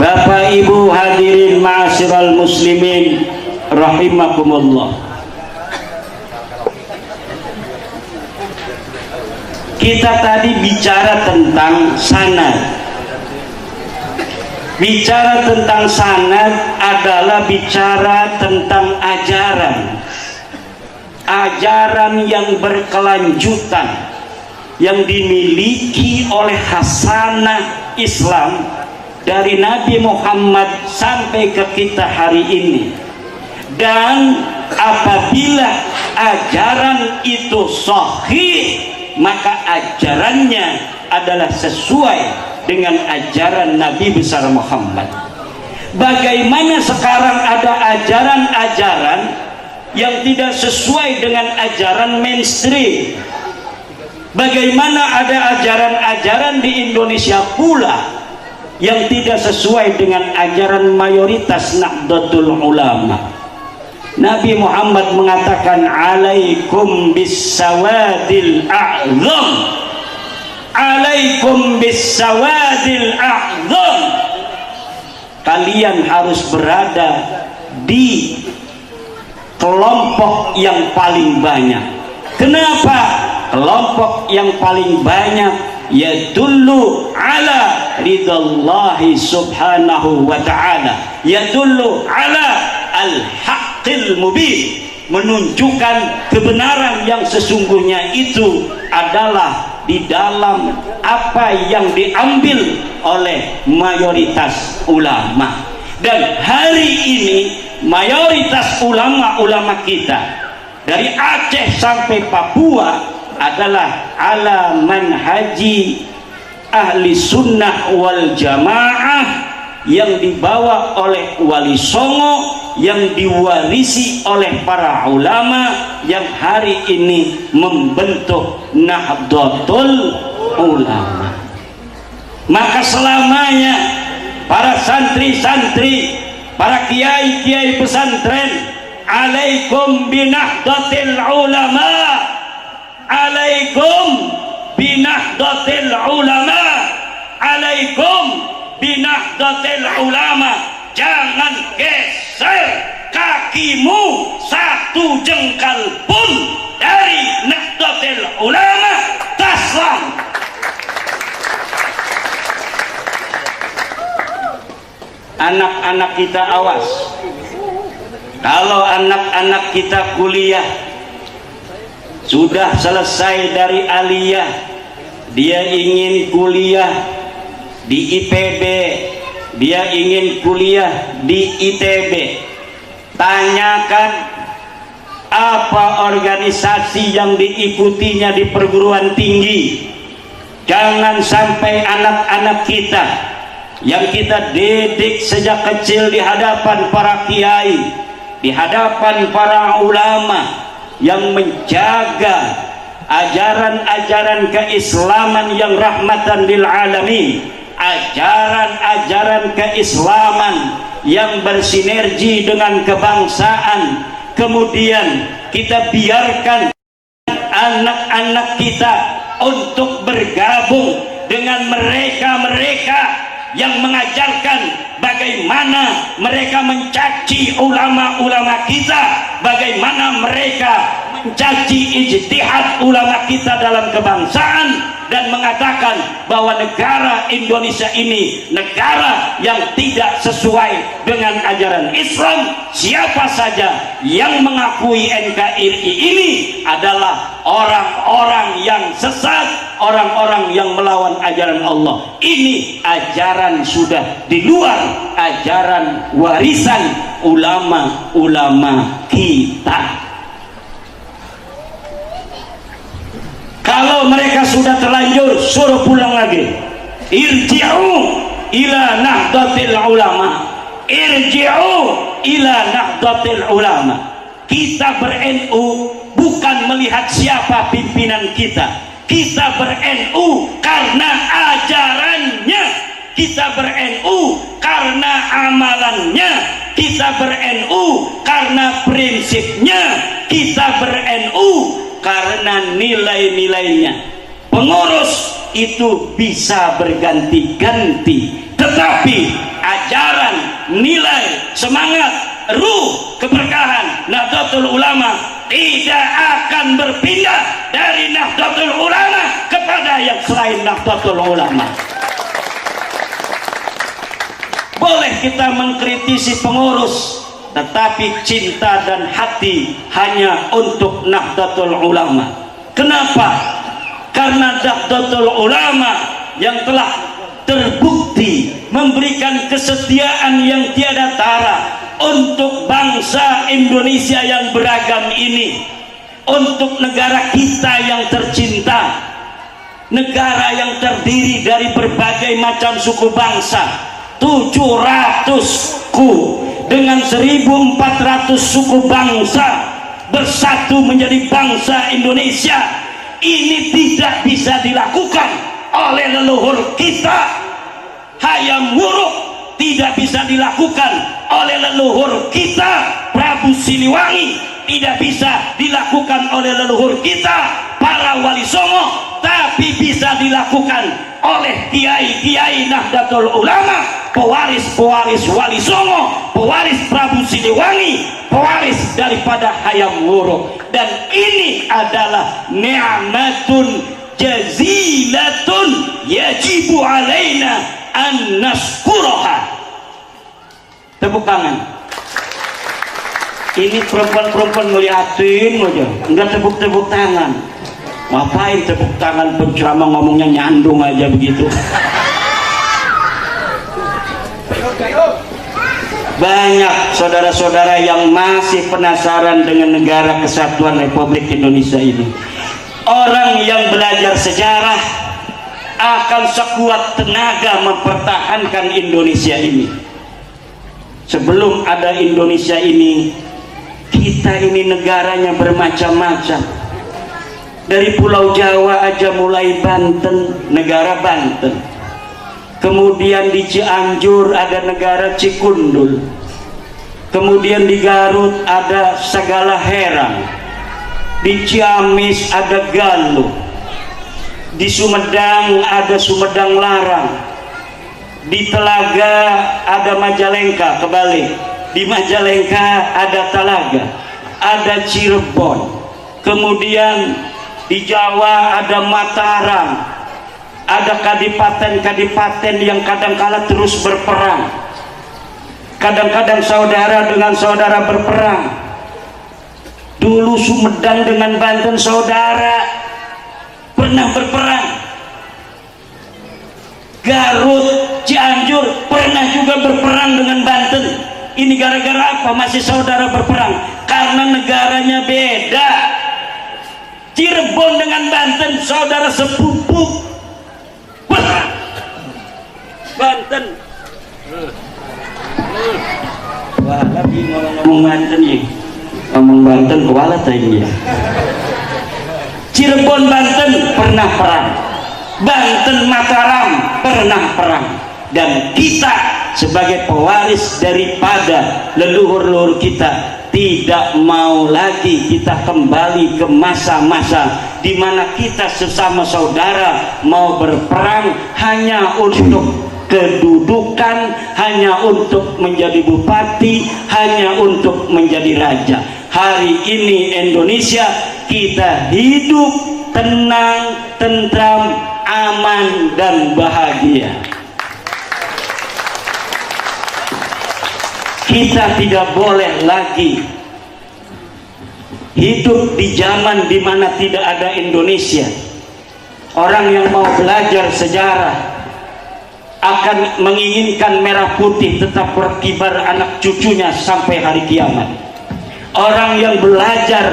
Bapak Ibu hadirin ma'asyiral muslimin rahimakumullah. Kita tadi bicara tentang sanad. Bicara tentang sanad adalah bicara tentang ajaran. Ajaran yang berkelanjutan yang dimiliki oleh hasanah Islam dari Nabi Muhammad sampai ke kita hari ini. Dan apabila ajaran itu sahih, maka ajarannya adalah sesuai dengan ajaran Nabi besar Muhammad. Bagaimana sekarang ada ajaran-ajaran yang tidak sesuai dengan ajaran mainstream, Bagaimana ada ajaran-ajaran di Indonesia pula yang tidak sesuai dengan ajaran mayoritas Nahdlatul Ulama. Nabi Muhammad mengatakan, alaikum bisawadil a'zam, alaikum bisawadil a'zam, kalian harus berada di kelompok yang paling banyak. Kenapa? Kelompok yang paling banyak yadullu ala ridallahi subhanahu wa ta'ala, yadullu ala al-haqqil mubin, menunjukkan kebenaran yang sesungguhnya itu adalah di dalam apa yang diambil oleh mayoritas ulama. Dan hari ini mayoritas ulama-ulama kita dari Aceh sampai Papua adalah ala manhaji ahli sunnah wal jamaah yang dibawa oleh Wali Songo, yang diwarisi oleh para ulama yang hari ini membentuk Nahdlatul Ulama. Maka selamanya para santri-santri, para kiai-kiai pesantren, alaikum binahdlatil ulama, alaikum binahdlatil ulama, alaikum binahdlatil ulama. Jangan geser kakimu satu jengkal pun dari Nahdlatul Ulama. Taslam. Anak-anak kita awas, kalau anak-anak kita kuliah, sudah selesai dari aliyah, dia ingin kuliah di IPB, dia ingin kuliah di ITB, tanyakan apa organisasi yang diikutinya di perguruan tinggi. Jangan sampai anak-anak kita yang kita didik sejak kecil di hadapan para kiai, di hadapan para ulama yang menjaga ajaran-ajaran keislaman yang rahmatan lil alamin, ajaran-ajaran keislaman yang bersinergi dengan kebangsaan, kemudian kita biarkan anak-anak kita untuk bergabung dengan mereka-mereka yang mengajarkan bagaimana mereka mencaci ulama-ulama kita, bagaimana mereka mencaci ijtihad ulama kita dalam kebangsaan, dan mengatakan bahwa negara Indonesia ini negara yang tidak sesuai dengan ajaran Islam. Siapa saja yang mengakui NKRI ini adalah orang-orang yang sesat, orang-orang yang melawan ajaran Allah. Ini ajaran sudah di luar ajaran warisan ulama-ulama kita. Kalau mereka sudah terlanjur, suruh pulang lagi. Irji'u ila nahdlatil ulama, irji'u ila nahdlatil ulama. Kita ber-NU bukan melihat siapa pimpinan kita. Kita ber-NU karena ajarannya, kita ber-NU karena amalannya, kita ber-NU karena prinsipnya, kita ber-NU karena nilai-nilainya. Pengurus itu bisa berganti-ganti, tetapi ajaran, nilai, semangat, ruh, keberkahan Nahdlatul Ulama tidak akan berpindah dari Nahdlatul Ulama kepada yang selain Nahdlatul Ulama. Boleh kita mengkritisi pengurus, tetapi cinta dan hati hanya untuk Nahdlatul Ulama. Kenapa? Karena Nahdlatul Ulama yang telah terbukti memberikan kesetiaan yang tiada tara untuk bangsa Indonesia yang beragam ini, untuk negara kita yang tercinta, negara yang terdiri dari berbagai macam suku bangsa, 700 dengan 1.400 suku bangsa bersatu menjadi bangsa Indonesia. ini tidak bisa dilakukan oleh leluhur kita. Hayam Wuruk tidak bisa dilakukan oleh leluhur kita. Prabu Siliwangi tidak bisa dilakukan oleh leluhur kita para wali songo, tapi bisa dilakukan oleh kiai-kiai Nahdlatul Ulama, pewaris-pewaris wali songo, pewaris Prabu Siliwangi, pewaris daripada Hayam Wuruk. Dan ini adalah ni'matun jazilatun yajibu alaina an nashkuraha. Tepuk tangan. Ini perempuan-perempuan ngeliatin aja, enggak tepuk-tepuk tangan. Ngapain tepuk tangan, penceramah ngomongnya nyandung aja begitu. Banyak saudara-saudara yang masih penasaran dengan negara kesatuan Republik Indonesia ini. Orang yang belajar sejarah akan sekuat tenaga mempertahankan Indonesia ini. Sebelum ada Indonesia ini, kita ini negaranya bermacam-macam. Dari Pulau Jawa aja, mulai Banten, negara Banten. Kemudian di Cianjur ada negara Cikundul. Kemudian di Garut ada Segala Herang. Di Ciamis ada Galuh. Di Sumedang ada Sumedang Larang. Di Telaga ada Majalengka, kebalik. Di Majalengka ada Talaga, ada Cirebon. Kemudian di Jawa ada Mataram. Ada kadipaten-kadipaten yang kadang-kala terus berperang. Kadang-kadang saudara dengan saudara berperang. Dulu Sumedang dengan Banten saudara pernah berperang. Garut, Cianjur pernah juga berperang dengan Banten. Ini gara-gara apa masih saudara berperang? Karena negaranya beda. Cirebon dengan Banten saudara sepupu, perang. Banten. Wah, lagi ngomong Banten ya. Ngomong Banten kualat aja. Cirebon Banten pernah perang. Banten Mataram pernah perang. Dan kita sebagai pewaris daripada leluhur-leluhur kita tidak mau lagi kita kembali ke masa-masa di mana kita sesama saudara mau berperang hanya untuk kedudukan, hanya untuk menjadi bupati, hanya untuk menjadi raja. Hari ini Indonesia kita hidup tenang, tentram, aman dan bahagia. Kita tidak boleh lagi hidup di zaman di mana tidak ada Indonesia. Orang yang mau belajar sejarah akan menginginkan merah putih tetap berkibar anak cucunya sampai hari kiamat. Orang yang belajar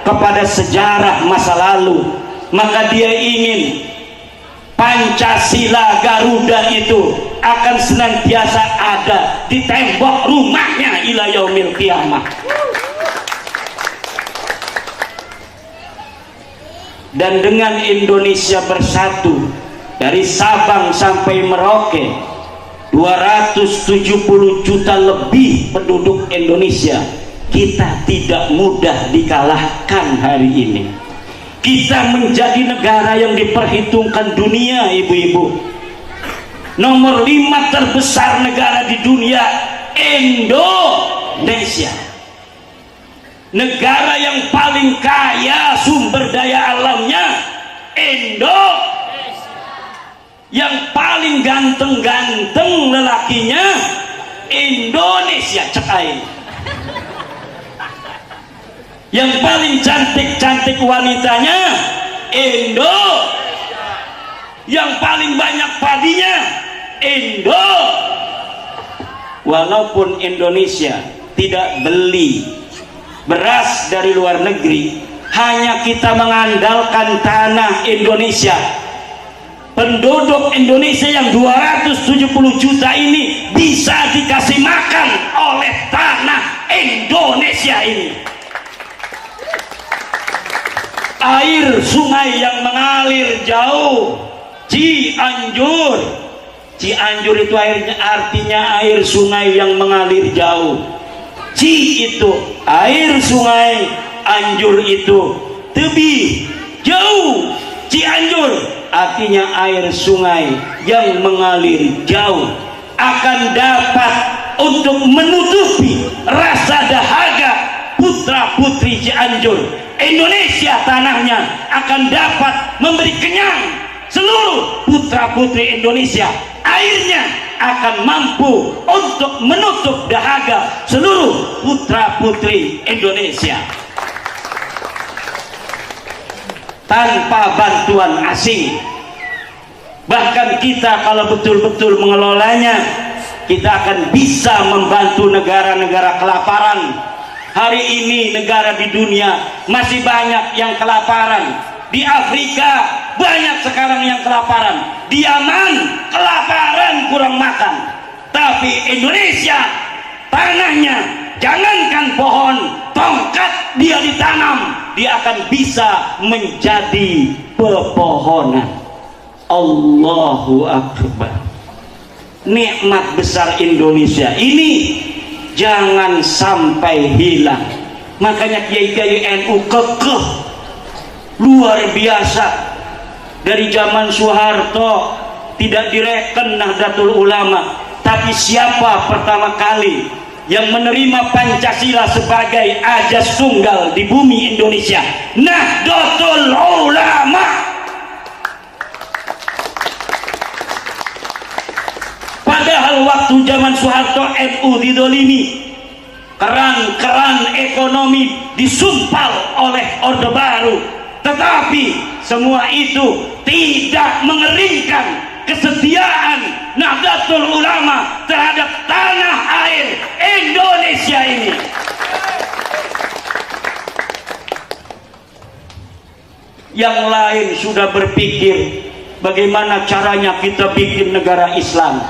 kepada sejarah masa lalu, maka dia ingin Pancasila Garuda itu akan senantiasa ada di tembok rumahnya ila yaumil qiyamah. Dan dengan Indonesia bersatu dari Sabang sampai Merauke, 270 juta lebih penduduk Indonesia, kita tidak mudah dikalahkan hari ini. Kita menjadi negara yang diperhitungkan dunia, ibu-ibu. Nomor 5 terbesar negara di dunia, Indonesia. Negara yang paling kaya sumber daya alamnya, Indonesia. Yang paling ganteng-ganteng lelakinya, Indonesia. Cek aing. Yang paling cantik-cantik wanitanya, Indonesia. Yang paling banyak padinya, Indonesia. Walaupun Indonesia tidak beli beras dari luar negeri, hanya kita mengandalkan tanah Indonesia. Penduduk Indonesia yang 270 juta ini bisa dikasih makan oleh tanah Indonesia ini. air sungai yang mengalir jauh, Cianjur. Cianjur itu airnya, artinya air sungai yang mengalir jauh. Ci itu air sungai, Anjur itu tebih jauh. Cianjur artinya air sungai yang mengalir jauh akan dapat untuk menutupi rasa dahaga putra putri Cianjur. Indonesia tanahnya akan dapat memberi kenyang seluruh putra putri Indonesia. Airnya akan mampu untuk menutup dahaga seluruh putra putri Indonesia tanpa bantuan asing. Bahkan kita kalau betul-betul mengelolanya, kita akan bisa membantu negara-negara kelaparan. Hari ini negara di dunia masih banyak yang kelaparan. Di Afrika banyak sekarang yang kelaparan. Di Yaman kelaparan, kurang makan. Tapi Indonesia tanahnya, jangankan pohon, tongkat dia ditanam, dia akan bisa menjadi pepohonan. Allahu Akbar. Nikmat besar Indonesia ini jangan sampai hilang. Makanya kiai-kiai NU kekeh luar biasa. Dari zaman Soeharto tidak direken Nahdlatul Ulama, tapi siapa pertama kali yang menerima Pancasila sebagai ajas tunggal di bumi Indonesia? Nahdlatul Ulama. Padahal waktu zaman Soeharto NU didolimi, keran-keran ekonomi disumpal oleh Orde Baru, tetapi semua itu tidak mengeringkan kesetiaan Nahdlatul Ulama terhadap tanah air Indonesia ini. Yang lain sudah berpikir bagaimana caranya kita bikin negara Islam.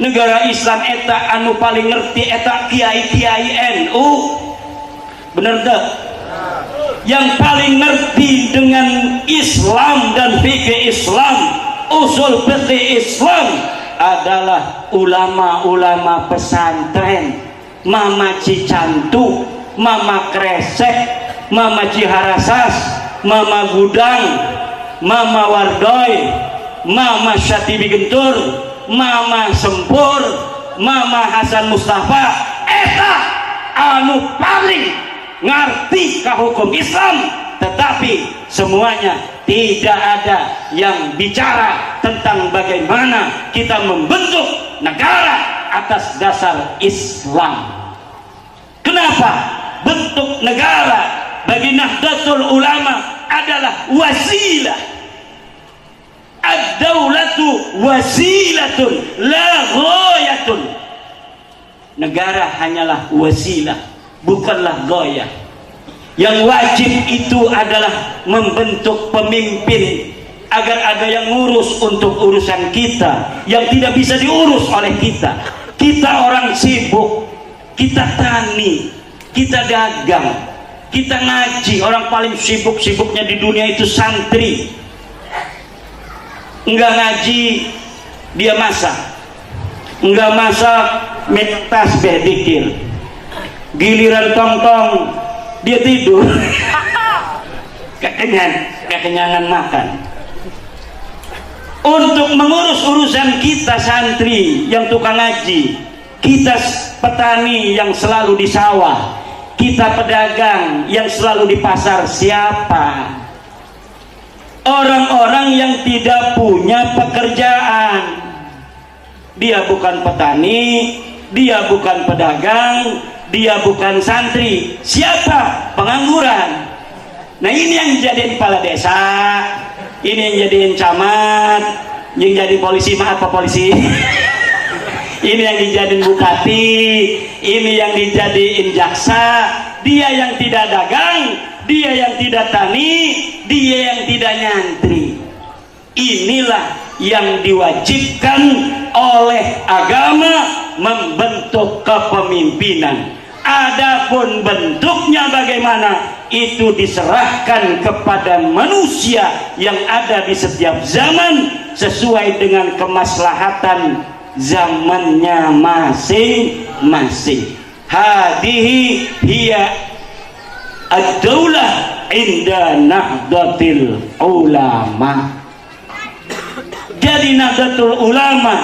Negara Islam eta anu paling ngerti eta kiai-kiai NU. Bener tak? Yang paling ngerti dengan Islam dan fikih Islam, usul fikih Islam adalah ulama-ulama pesantren, Mama Cicantu, Mama Kresek, Mama Ciharasas, Mama Gudang, Mama Wardoy, Mama Syatibi Gentur, Mama Sempur, Mama Hasan Mustafa. Eta anu paling ngerti ke hukum Islam, tetapi semuanya tidak ada yang bicara tentang bagaimana kita membentuk negara atas dasar Islam. Kenapa? Bentuk negara bagi Nahdlatul Ulama adalah wasilah. Ad-daulatu wasilatun la ghayatun. Negara hanyalah wasilah, bukanlah goyah. Yang wajib itu adalah membentuk pemimpin agar ada yang ngurus untuk urusan kita yang tidak bisa diurus oleh kita. Kita orang sibuk, kita tani, kita dagang, kita ngaji. Orang paling sibuk-sibuknya di dunia itu santri. Enggak ngaji dia masak, enggak masak tasbih dikir. Giliran tong-tong dia tidur. kekenyangan makan. Untuk mengurus urusan kita santri yang tukang ngaji, kita petani yang selalu di sawah, kita pedagang yang selalu di pasar, siapa? Orang-orang yang tidak punya pekerjaan. Dia bukan petani, dia bukan pedagang, dia bukan santri. Siapa? Pengangguran. Nah, ini yang jadiin kepala desa, ini yang jadiin camat, yang jadi polisi, maaf Pak polisi. Ini yang dijadiin bupati, ini yang dijadiin jaksa. Dia yang tidak dagang, dia yang tidak tani, dia yang tidak nyantri. Inilah yang diwajibkan oleh agama, membentuk kepemimpinan. Adapun bentuknya bagaimana, itu diserahkan kepada manusia yang ada di setiap zaman sesuai dengan kemaslahatan zamannya masing-masing. Hadihi hiya ad-daulah inda nahdlatil ulama. Jadi Nahdlatul Ulama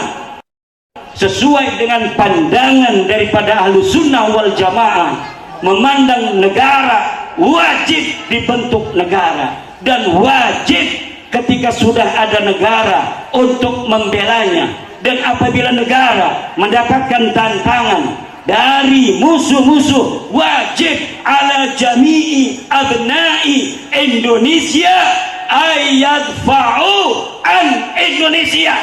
sesuai dengan pandangan daripada Ahlus Sunnah wal Jamaah, memandang negara wajib dibentuk negara, dan wajib ketika sudah ada negara untuk membelanya. Dan apabila negara mendapatkan tantangan dari musuh-musuh, wajib ala jami'i abna'i Indonesia ayadfa'u an Indonesia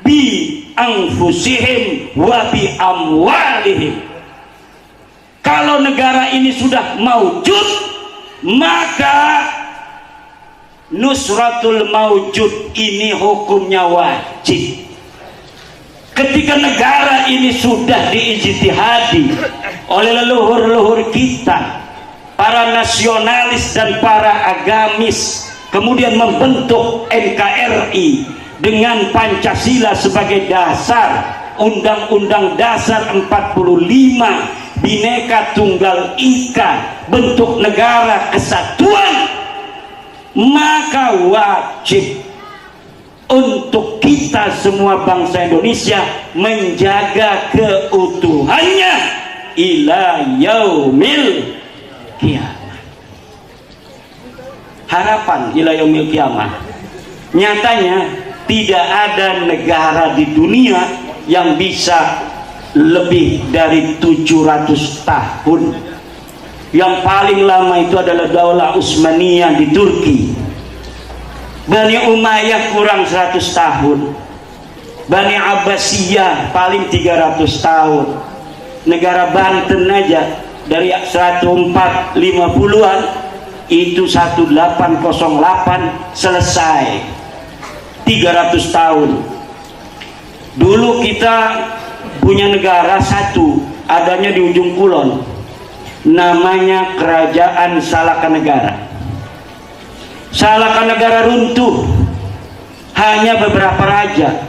bi anfusihim wa bi amwalihim. Kalau negara ini sudah maujud, maka nusratul maujud ini hukumnya wajib. Ketika negara ini sudah diijtihadi oleh leluhur-leluhur kita, para nasionalis dan para agamis, kemudian membentuk NKRI dengan Pancasila sebagai dasar, Undang-Undang Dasar 45, Bhinneka Tunggal Ika, bentuk negara kesatuan, maka wajib untuk kita semua bangsa Indonesia menjaga keutuhannya ila yaumil qiyamah. Harapan ila yaumil qiyamah. Nyatanya tidak ada negara di dunia yang bisa lebih dari 700 tahun. Yang paling lama itu adalah Daulah Utsmaniyah di Turki. Bani Umayyah kurang 100 tahun. Bani Abbasiyah paling 300 tahun. Negara Banten aja dari 1450-an itu 1808 selesai. 300 tahun. Dulu kita punya negara satu, adanya di ujung kulon, namanya Kerajaan Salakanegara. Salakanegara runtuh, hanya beberapa raja.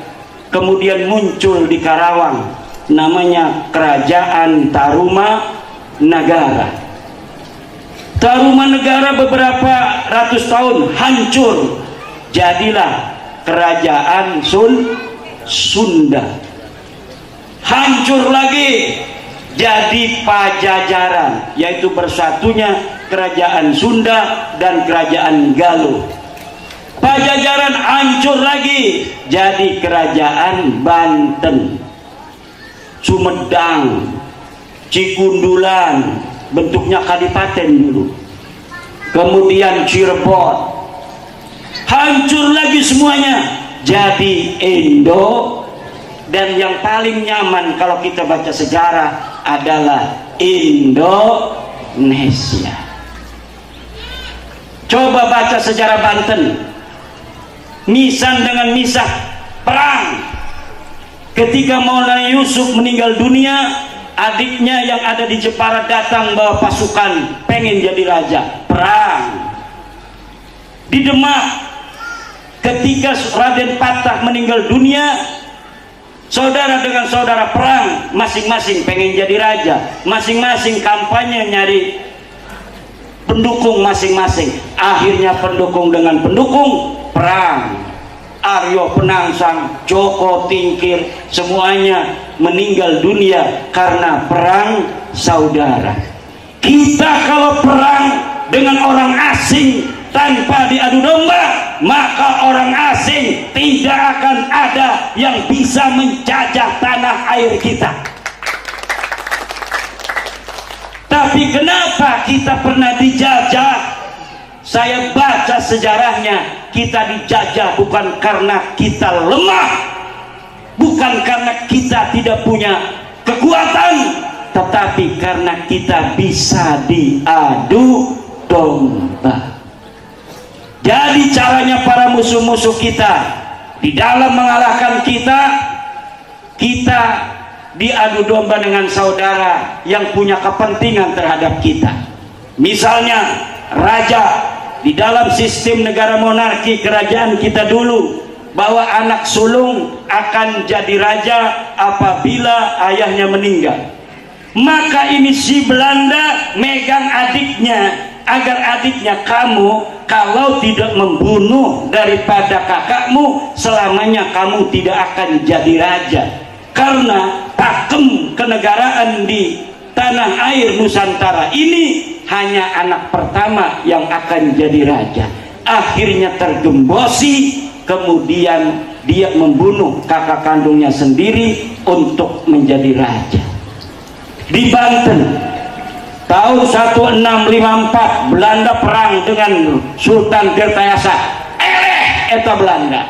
Kemudian muncul di Karawang, namanya Kerajaan Tarumanagara. Tarumanagara beberapa ratus tahun hancur, jadilah Kerajaan Sunda. Hancur lagi, jadi Pajajaran, yaitu bersatunya Kerajaan Sunda dan Kerajaan Galuh. Pajajaran hancur lagi, jadi Kerajaan Banten, Sumedang, Cikundulan, bentuknya kadipaten dulu. Kemudian Cirebon, hancur lagi semuanya, jadi Indo. Dan yang paling nyaman kalau kita baca sejarah adalah Indonesia. Coba baca sejarah Banten, nisan dengan misah perang. Ketika Maulana Yusuf meninggal dunia, adiknya yang ada di Jepara datang bawa pasukan, pengen jadi raja, perang. Di Demak, ketika Raden Patah meninggal dunia, saudara dengan saudara perang, masing-masing pengen jadi raja, masing-masing kampanye nyari pendukung masing-masing. Akhirnya pendukung dengan pendukung perang. Aryo Penangsang, Joko Tingkir, semuanya meninggal dunia karena perang saudara. Kita kalau perang dengan orang asing tanpa diadu domba, maka orang asing tidak akan ada yang bisa menjajah tanah air kita. Tapi kenapa kita pernah dijajah? Saya baca sejarahnya, kita dijajah bukan karena kita lemah, bukan karena kita tidak punya kekuatan, tetapi karena kita bisa diadu domba. Jadi caranya para musuh-musuh kita di dalam mengalahkan kita, kita diadu domba dengan saudara yang punya kepentingan terhadap kita. Misalnya raja, di dalam sistem negara monarki kerajaan kita dulu, bahwa anak sulung akan jadi raja apabila ayahnya meninggal. Maka ini si Belanda megang adiknya, agar adiknya, kamu kalau tidak membunuh daripada kakakmu, selamanya kamu tidak akan jadi raja. Karena pakem kenegaraan di tanah air Nusantara ini hanya anak pertama yang akan jadi raja. Akhirnya tergembosi, kemudian dia membunuh kakak kandungnya sendiri untuk menjadi raja. Di Banten tahun 1654 Belanda perang dengan Sultan Tirtayasa, eta Belanda.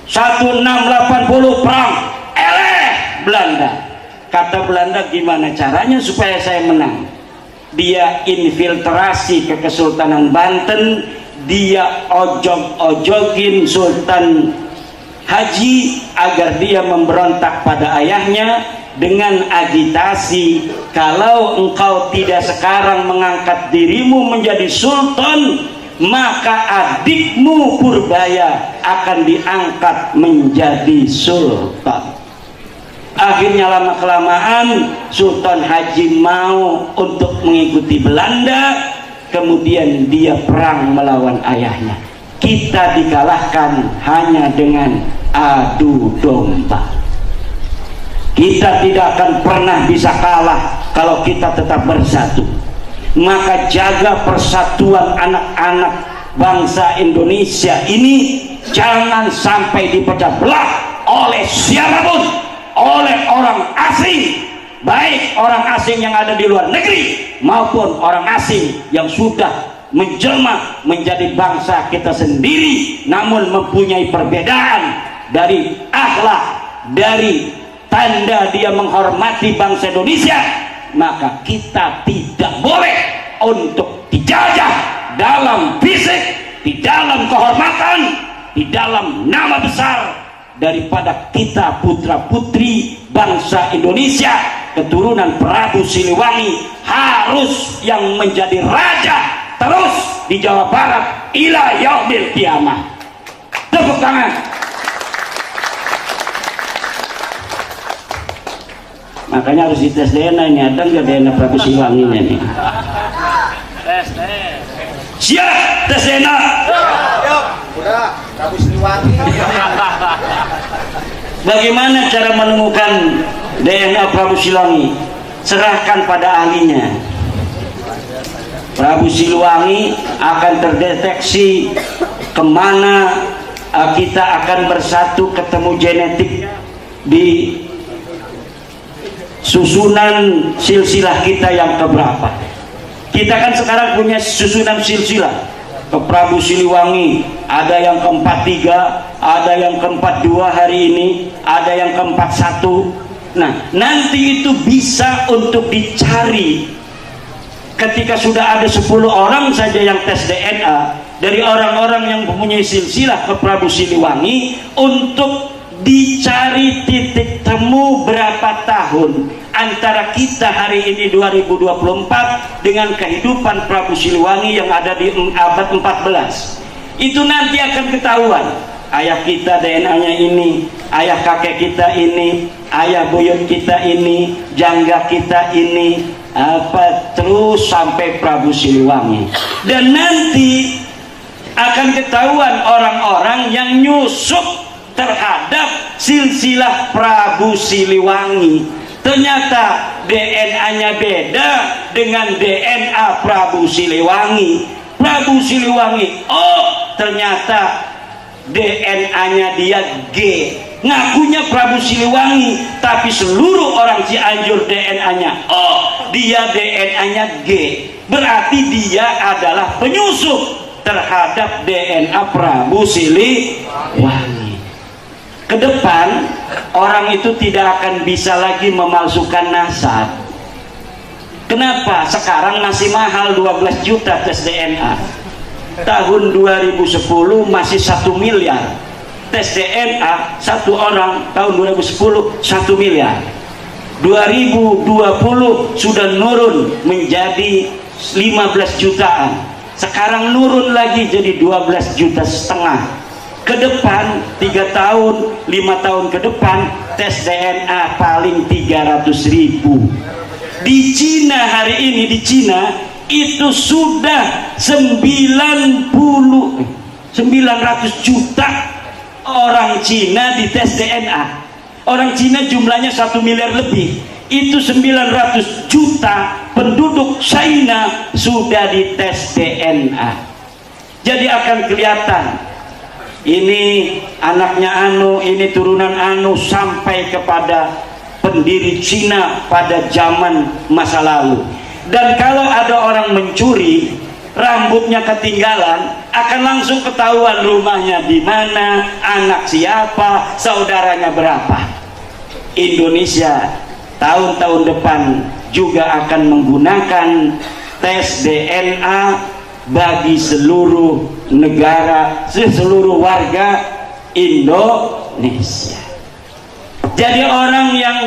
1680 perang, Belanda. Kata Belanda, gimana caranya supaya saya menang? Dia infiltrasi ke Kesultanan Banten, dia ojog-ojogin Sultan Haji agar dia memberontak pada ayahnya dengan agitasi, kalau engkau tidak sekarang mengangkat dirimu menjadi sultan, maka adikmu Purbaya akan diangkat menjadi sultan. Akhirnya lama-kelamaan Sultan Haji mau untuk mengikuti Belanda, kemudian dia perang melawan ayahnya. Kita dikalahkan hanya dengan adu domba. Kita tidak akan pernah bisa kalah kalau kita tetap bersatu. Maka jaga persatuan anak-anak bangsa Indonesia ini, jangan sampai dipecah belah oleh siapapun, oleh orang asing, baik orang asing yang ada di luar negeri maupun orang asing yang sudah menjelma menjadi bangsa kita sendiri, namun mempunyai perbedaan dari akhlak, dari tanda dia menghormati bangsa Indonesia. Maka kita tidak boleh untuk dijajah dalam fisik, di dalam kehormatan, di dalam nama besar daripada kita putra putri bangsa Indonesia keturunan Prabu Siliwangi harus yang menjadi raja terus di Jawa Barat ila yaumil qiyamah. Tepuk tangan. Makanya harus dites DNA ini, ada nggak DNA Prabu Siliwangi ini? Tes. Siap tes DNA. Udah, Prabu Siliwangi. Bagaimana cara menemukan DNA Prabu Siliwangi? Serahkan pada ahlinya. Prabu Siliwangi akan terdeteksi kemana kita akan bersatu, ketemu genetik di susunan silsilah kita yang keberapa. Kita kan sekarang punya susunan silsilah. Ke Prabu Siliwangi ada yang ke-43, ada yang ke-42 hari ini, ada yang ke-41. Nah, nanti itu bisa untuk dicari. Ketika sudah ada 10 orang saja yang tes DNA dari orang-orang yang mempunyai silsilah ke Prabu Siliwangi, untuk dicari titik temu berapa tahun antara kita hari ini 2024 dengan kehidupan Prabu Siliwangi yang ada di abad 14. Itu nanti akan ketahuan. Ayah kita DNA-nya ini, ayah kakek kita ini, ayah buyut kita ini, jangga kita ini, apa terus sampai Prabu Siliwangi. Dan nanti akan ketahuan orang-orang yang nyusup terhadap silsilah Prabu Siliwangi. Ternyata DNA-nya beda dengan DNA Prabu Siliwangi. Prabu Siliwangi, oh ternyata DNA-nya dia G. Ngakunya Prabu Siliwangi, tapi seluruh orang Cianjur DNA-nya oh, dia DNA-nya G. Berarti dia adalah penyusup terhadap DNA Prabu Siliwangi. Ke depan orang itu tidak akan bisa lagi memalsukan nasab. Kenapa? Sekarang masih mahal 12 juta tes DNA. Tahun 2010 masih 1 miliar. Tes DNA satu orang tahun 2010 1 miliar. 2020 sudah nurun menjadi 15 jutaan, sekarang nurun lagi jadi 12,5 juta. Ke depan 3 tahun 5 tahun ke depan tes DNA paling 300.000. Di Cina hari ini, di Cina itu sudah 900 juta orang Cina dites DNA. Orang Cina jumlahnya 1 miliar lebih, itu 900 juta penduduk China sudah dites DNA. Jadi akan kelihatan ini anaknya anu, ini turunan anu, sampai kepada pendiri Cina pada zaman masa lalu. Dan kalau ada orang mencuri, rambutnya ketinggalan, akan langsung ketahuan rumahnya di mana, anak siapa, saudaranya berapa. Indonesia tahun-tahun depan juga akan menggunakan tes DNA bagi seluruh negara, seluruh warga Indonesia. Jadi orang yang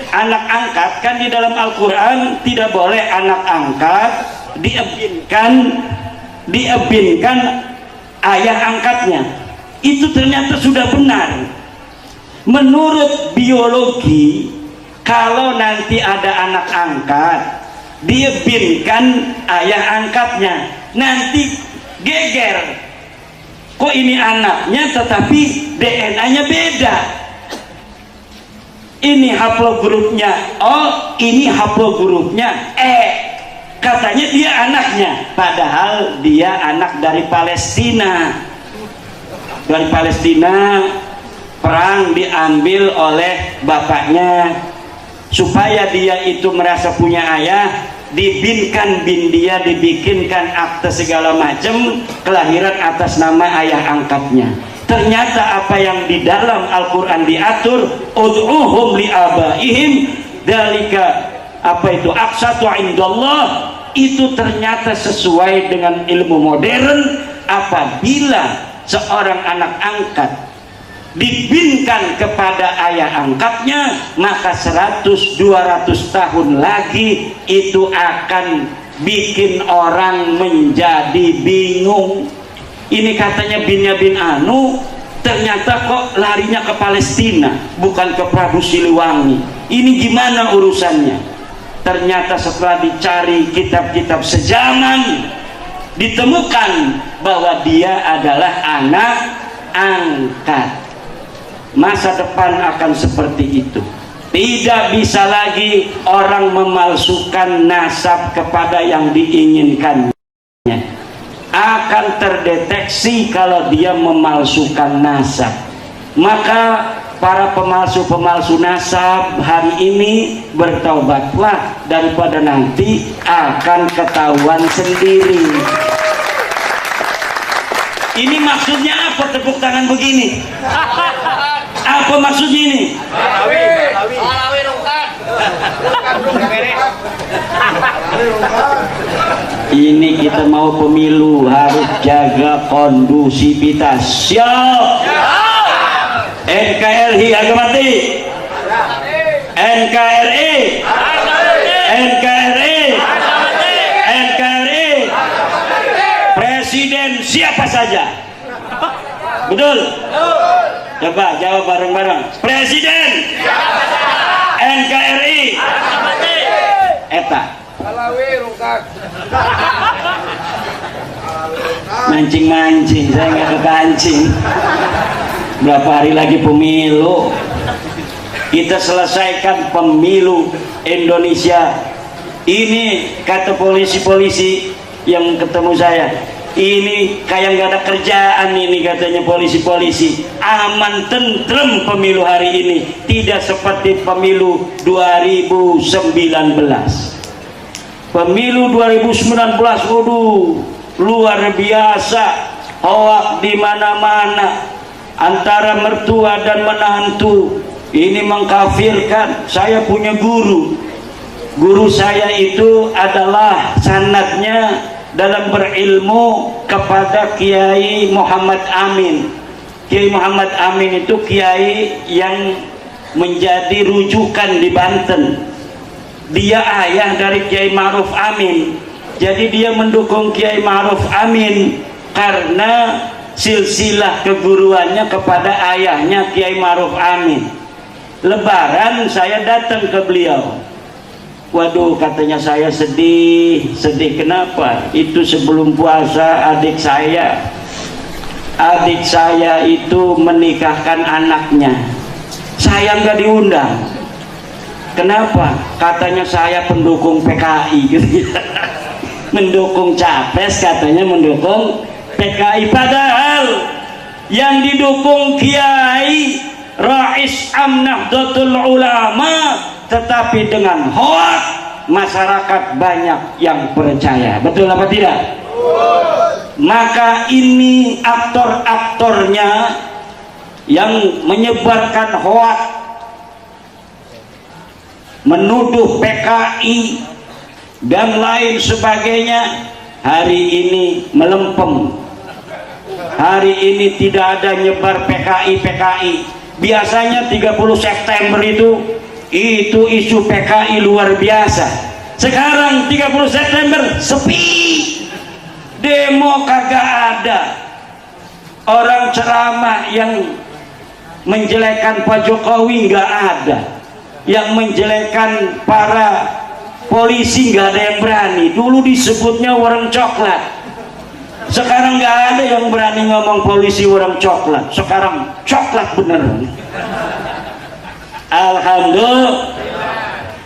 anak angkat, kan di dalam Al-Quran tidak boleh anak angkat diebinkan ayah angkatnya. Itu ternyata sudah benar. Menurut biologi, kalau nanti ada anak angkat diebinkan ayah angkatnya, nanti geger, kok ini anaknya tetapi DNA-nya beda. Ini haplogrupnya O, ini haplogrupnya E, katanya dia anaknya, padahal dia anak dari Palestina. Dari Palestina perang diambil oleh bapaknya, supaya dia itu merasa punya ayah, dibinkan bin dia, dibikinkan akte segala macam kelahiran atas nama ayah angkatnya. Ternyata apa yang di dalam Al-Quran diatur, ud'uhum li'abaihim dalika, apa itu, aqsatu indallah, itu ternyata sesuai dengan ilmu modern. Apabila seorang anak angkat dibinkan kepada ayah angkatnya, maka 100-200 tahun lagi itu akan bikin orang menjadi bingung. Ini katanya binnya bin anu, ternyata kok larinya ke Palestina, bukan ke Prabu Siliwangi. Ini gimana urusannya? Ternyata setelah dicari kitab-kitab sejaman, ditemukan bahwa dia adalah anak angkat. Masa depan akan seperti itu. Tidak bisa lagi orang memalsukan nasab kepada yang diinginkannya. Akan terdeteksi kalau dia memalsukan nasab. Maka para pemalsu-pemalsu nasab hari ini bertaubatlah, daripada nanti akan ketahuan sendiri. Ini maksudnya apa tepuk tangan begini? Apa maksudnya ini? Ini kita mau pemilu, harus jaga kondusivitas. Siap. NKRI harga mati. NKRI. NKRI. NKRI. Presiden siapa saja? Betul? Coba jawab bareng-bareng. Presiden NKRI Eta mancing-mancing, saya nggak kekancing. Berapa hari lagi pemilu? Kita selesaikan pemilu Indonesia ini. Kata polisi-polisi yang ketemu saya, ini kayak nggak ada kerjaan ini, katanya polisi-polisi. Aman tentrem pemilu hari ini, tidak seperti pemilu 2019. Pemilu 2019, waduh, luar biasa, hoak di mana-mana, antara mertua dan menantu. Ini mengkafirkan. Saya punya guru saya itu adalah sanadnya dalam berilmu kepada Kiai Muhammad Amin. Kiai Muhammad Amin itu kiai yang menjadi rujukan di Banten. Dia ayah dari Kiai Ma'ruf Amin. Jadi dia mendukung Kiai Ma'ruf Amin karena silsilah keguruannya kepada ayahnya Kiai Ma'ruf Amin. Lebaran saya datang ke beliau. Waduh, katanya saya sedih. Sedih kenapa? Itu sebelum puasa adik saya itu menikahkan anaknya. Saya nggak diundang. Kenapa? Katanya saya pendukung PKI gitu. Mendukung capres, katanya mendukung PKI, padahal yang didukung Kiai Rais Nahdlatul Ulama, tetapi dengan hoak masyarakat banyak yang percaya. Betul apa tidak? Maka ini aktor-aktornya yang menyebarkan hoak, menuduh PKI dan lain sebagainya, hari ini melempem. Hari ini tidak ada nyebar PKI. Biasanya 30 September itu isu PKI luar biasa. Sekarang 30 September sepi, demo kagak ada. Orang ceramah yang menjelekkan Pak Jokowi nggak ada, yang menjelekkan para polisi nggak ada yang berani. Dulu disebutnya warung coklat, sekarang nggak ada yang berani ngomong polisi warung coklat. Sekarang coklat beneran. Alhamdulillah.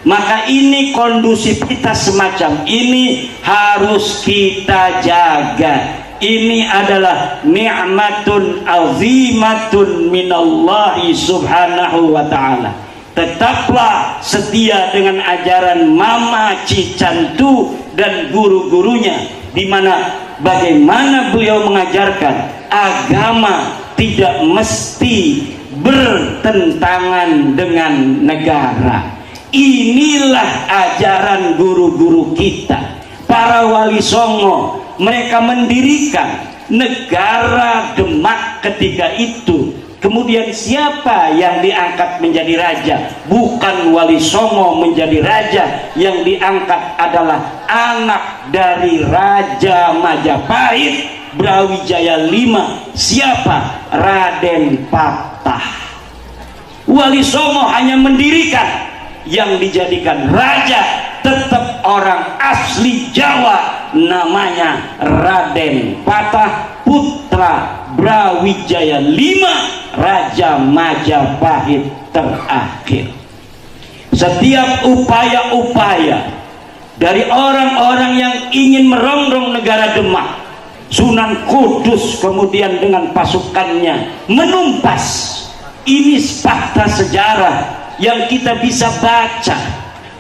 Maka ini kondusivitas semacam ini harus kita jaga. Ini adalah ni'matun azimatun minallahi subhanahu wa ta'ala. Tetaplah setia dengan ajaran Mama Cicantu dan guru-gurunya, di mana bagaimana beliau mengajarkan agama tidak mesti bertentangan dengan negara. Inilah ajaran guru-guru kita, para wali songo. Mereka mendirikan negara Demak ketika itu. Kemudian siapa yang diangkat menjadi raja? Bukan Wali Songo menjadi raja, yang diangkat adalah anak dari Raja Majapahit Brawijaya V. Siapa? Raden Patah. Wali Songo hanya mendirikan, yang dijadikan raja tetap orang asli Jawa, namanya Raden Patah, putra Brawijaya V, Raja Majapahit terakhir. Setiap upaya-upaya dari orang-orang yang ingin merongrong negara Demak, Sunan Kudus kemudian dengan pasukannya menumpas. Ini fakta sejarah yang kita bisa baca,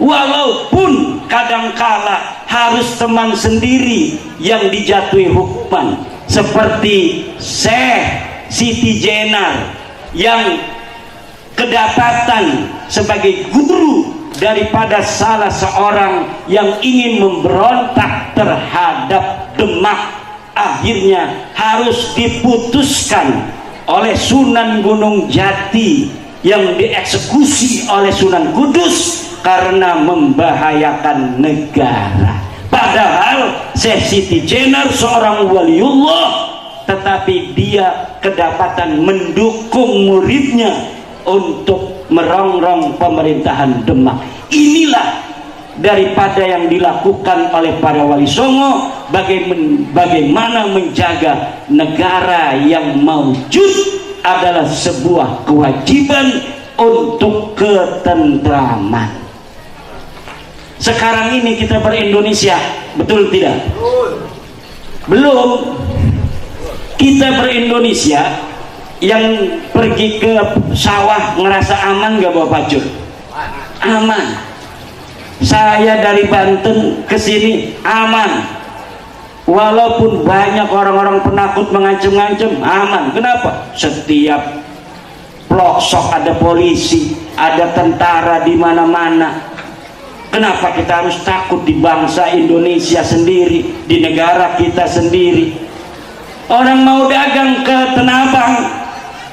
walaupun kadangkala harus teman sendiri yang dijatuhi hukuman, seperti Syekh Siti Jenar yang kedapatan sebagai guru daripada salah seorang yang ingin memberontak terhadap Demak, akhirnya harus diputuskan oleh Sunan Gunung Jati yang dieksekusi oleh Sunan Kudus karena membahayakan negara. Padahal Syekh Siti Jenar seorang waliullah, tetapi dia kedapatan mendukung muridnya untuk merongrong pemerintahan Demak. Inilah daripada yang dilakukan oleh para wali songo, bagaimana menjaga negara yang maujud adalah sebuah kewajiban untuk ketentraman. Sekarang ini kita ber-Indonesia, betul tidak? Belum. Kita ber-Indonesia, yang pergi ke sawah ngerasa aman gak bawa pacul? Aman. Saya dari Banten ke sini aman, walaupun banyak orang-orang penakut mengancam-ngancam, aman. Kenapa? Setiap pelosok ada polisi, ada tentara di mana-mana. Kenapa kita harus takut di bangsa Indonesia sendiri, di negara kita sendiri? Orang mau dagang ke Tenabang,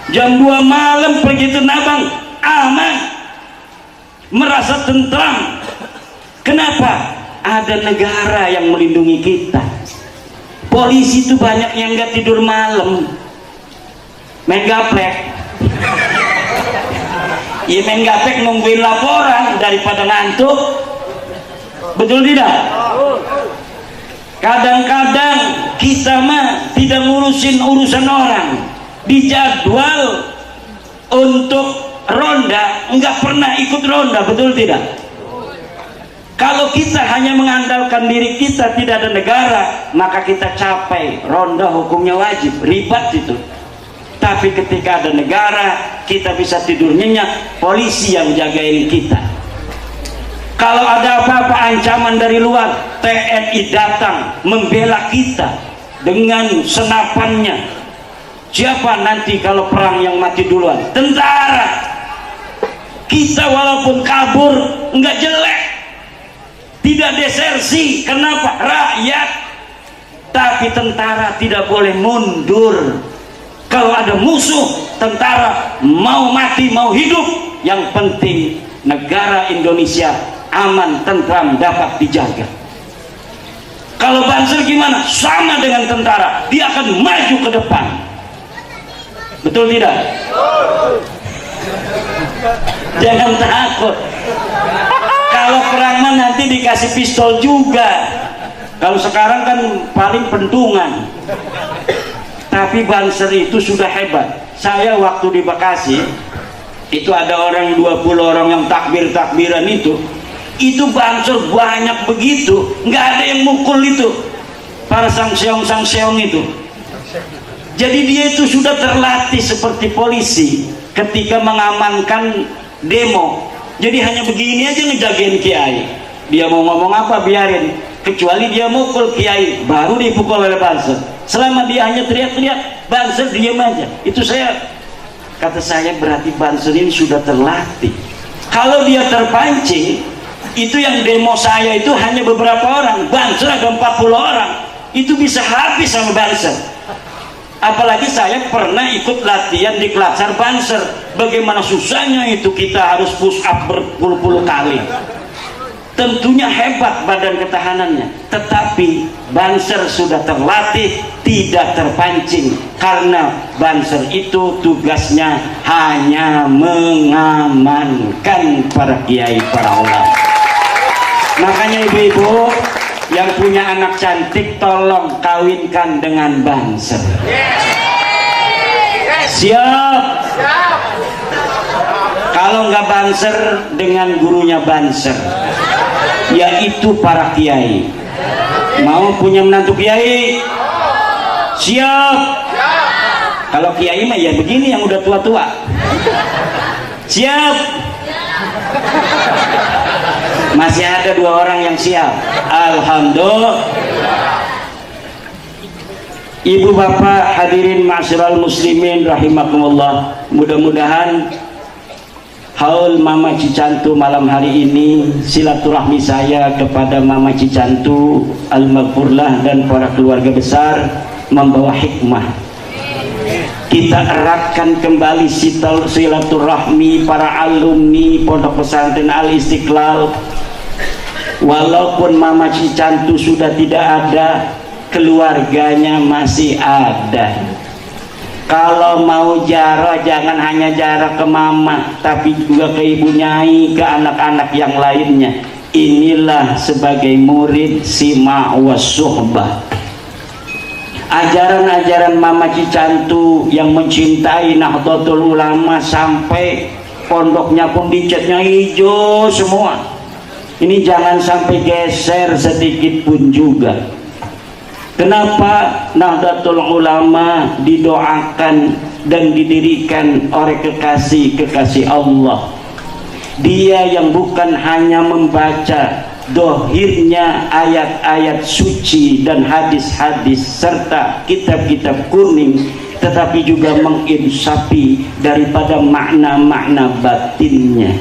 jam 2 malam pergi Tenabang, aman, merasa tentram. Kenapa? ada negara yang melindungi kita. Polisi itu banyak yang nggak tidur malam, main gaplek. Ya main gaplek nungguin laporan daripada ngantuk. Betul tidak? Kadang-kadang kita mah tidak ngurusin urusan orang, dijadwal untuk ronda nggak pernah ikut ronda. Betul tidak? Kalau kita hanya mengandalkan diri kita, tidak ada negara, maka kita capai ronda hukumnya wajib, ribet itu. Tapi ketika ada negara, kita bisa tidur nyenyak, polisi yang jagain kita. Kalau ada apa-apa ancaman dari luar, TNI datang membela kita dengan senapannya. Siapa nanti kalau perang yang mati duluan? Tentara. Kita walaupun kabur nggak jelek, tidak desersi. Kenapa? Rakyat. Tapi tentara tidak boleh mundur. Kalau ada musuh, tentara mau mati mau hidup, yang penting negara Indonesia aman, tentram, dapat dijaga. Kalau Banser gimana? Sama dengan tentara, dia akan maju ke depan. Betul tidak? Jangan takut. Kalau perang mah nanti dikasih pistol juga. Kalau sekarang kan paling pentungan. Tapi Banser itu sudah hebat. Saya waktu di Bekasi itu ada orang 20 orang yang takbir-takbiran itu Banser banyak begitu, nggak ada yang mukul itu para sangseong itu. Jadi dia itu sudah terlatih seperti polisi ketika mengamankan demo. Jadi hanya begini aja ngejagain kiai. Dia mau ngomong apa biarin, kecuali dia mukul kiai baru dipukul oleh Banser. Selama dia hanya teriak-teriak, Banser diam aja. Itu kata saya berarti Banser ini sudah terlatih. Kalau dia terpancing, itu yang demo saya itu hanya beberapa orang, Banser ada 40 orang, itu bisa habis sama Banser. Apalagi saya pernah ikut latihan di Klatsar Banser. Bagaimana susahnya itu, kita harus push up berpuluh-puluh kali. Tentunya hebat badan ketahanannya, tetapi Banser sudah terlatih, tidak terpancing, karena Banser itu tugasnya hanya mengamankan para kiai, para ulama. Makanya ibu-ibu yang punya anak cantik, tolong kawinkan dengan Banser. Siap? Kalau nggak Banser, dengan gurunya Banser, yaitu para kiai. Mau punya menantu kiai? Siap? Kalau kiai mah ya begini, yang udah tua-tua. Siap? Masih ada 2 orang yang siap. Alhamdulillah. Ibu bapak hadirin ma'asyiral muslimin rahimakumullah, mudah-mudahan haul Mama Cicantu malam hari ini, silaturahmi saya kepada Mama Cicantu al-maghfurlah dan para keluarga besar membawa hikmah. Kita eratkan kembali silaturahmi para alumni Pondok Pesantren Al-Istiqlal. Walaupun Mama Cicantu sudah tidak ada, keluarganya masih ada. Kalau mau ziarah, jangan hanya ziarah ke mama, tapi juga ke ibu nyai, ke anak-anak yang lainnya. Inilah sebagai murid sima wa suhbah. Ajaran-ajaran Mama Cicantu yang mencintai Nahdlatul Ulama, sampai pondoknya pun dicatnya hijau semua. Ini jangan sampai geser sedikit pun juga. Kenapa Nahdlatul Ulama didoakan dan didirikan oleh kekasih Allah? Dia yang bukan hanya membaca dohirnya ayat-ayat suci dan hadis-hadis serta kitab-kitab kuning, tetapi juga menginsafi daripada makna-makna batinnya.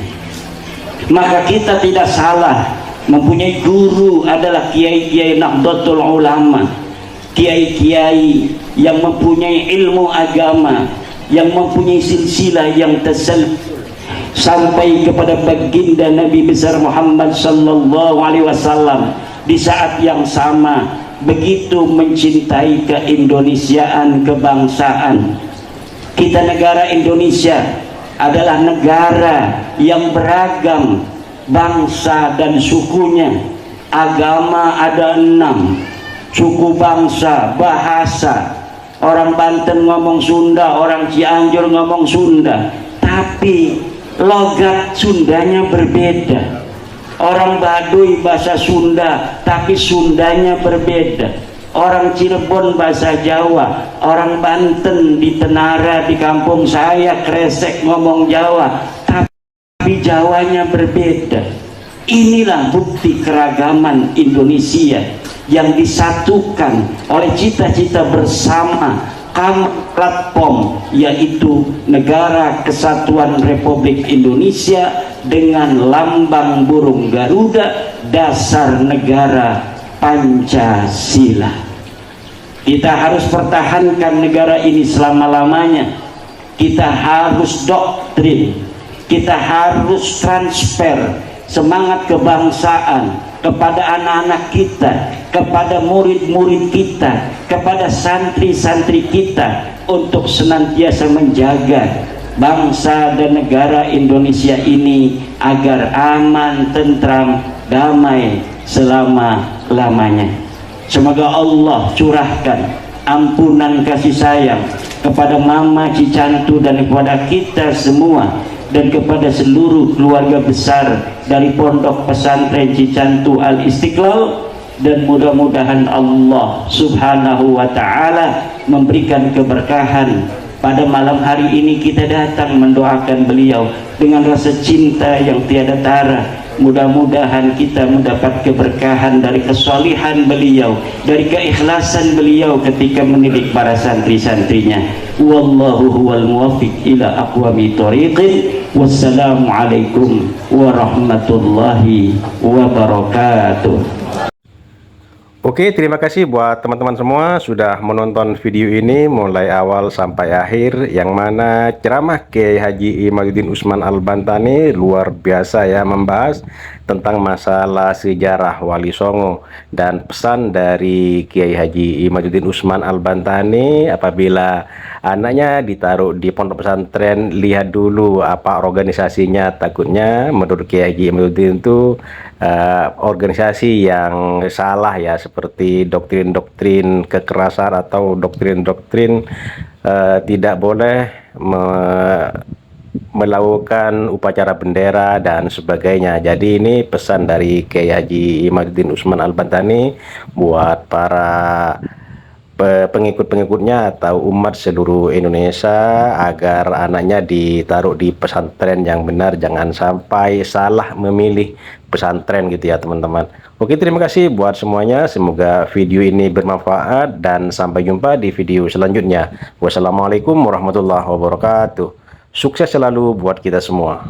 Maka kita tidak salah mempunyai guru adalah kiai-kiai Nahdlatul Ulama, kiai-kiai yang mempunyai ilmu agama, yang mempunyai silsilah yang terselip sampai kepada baginda Nabi besar Muhammad sallallahu alaihi wasallam, di saat yang sama begitu mencintai keindonesiaan, kebangsaan. Kita negara Indonesia adalah negara yang beragam bangsa dan sukunya. Agama ada 6, suku, bangsa, bahasa. Orang Banten ngomong Sunda, orang Cianjur ngomong Sunda, tapi logat Sundanya berbeda. Orang Baduy bahasa Sunda, tapi Sundanya berbeda. Orang Cirebon bahasa Jawa, orang Banten di Tenara di kampung saya Kresek ngomong Jawa, tapi Jawanya berbeda. Inilah bukti keragaman Indonesia yang disatukan oleh cita-cita bersama platform, yaitu Negara Kesatuan Republik Indonesia dengan lambang burung Garuda, dasar negara Pancasila. Kita harus pertahankan negara ini selama-lamanya. Kita harus doktrin, kita harus transfer semangat kebangsaan kepada anak-anak kita, kepada murid-murid kita, kepada santri-santri kita, untuk senantiasa menjaga bangsa dan negara Indonesia ini agar aman, tentram, damai selama-lamanya. Semoga Allah curahkan ampunan kasih sayang kepada Mama Cicantu dan kepada kita semua, dan kepada seluruh keluarga besar dari Pondok Pesantren Cicantu Al Istiqlal, dan mudah-mudahan Allah Subhanahu wa Ta'ala memberikan keberkahan. Pada malam hari ini kita datang mendoakan beliau dengan rasa cinta yang tiada tara. Mudah-mudahan kita mendapat keberkahan dari kesalihan beliau, dari keikhlasan beliau ketika mendidik para santri-santrinya. Wallahu huwal muwaffiq ila aqwamit thoriqin. Wassalamualaikum warahmatullahi wabarakatuh. Oke, terima kasih buat teman-teman semua sudah menonton video ini mulai awal sampai akhir, yang mana ceramah Kiai Haji Imaduddin Usman Al-Bantani luar biasa ya, membahas tentang masalah sejarah Wali Songo. Dan pesan dari Kiai Haji Imaduddin Usman Al-Bantani, apabila anaknya ditaruh di pondok pesantren, lihat dulu apa organisasinya. Takutnya menurut Kiai Haji Imaduddin itu organisasi yang salah ya, seperti doktrin-doktrin kekerasan atau doktrin-doktrin tidak boleh melakukan upacara bendera dan sebagainya. Jadi ini pesan dari Kiai Haji Imaduddin Usman Al-Bantani buat para pengikut-pengikutnya atau umat seluruh Indonesia, agar anaknya ditaruh di pesantren yang benar, jangan sampai salah memilih pesantren gitu ya teman-teman. Oke, terima kasih buat semuanya, semoga video ini bermanfaat dan sampai jumpa di video selanjutnya. Wassalamualaikum warahmatullahi wabarakatuh. Sukses selalu buat kita semua.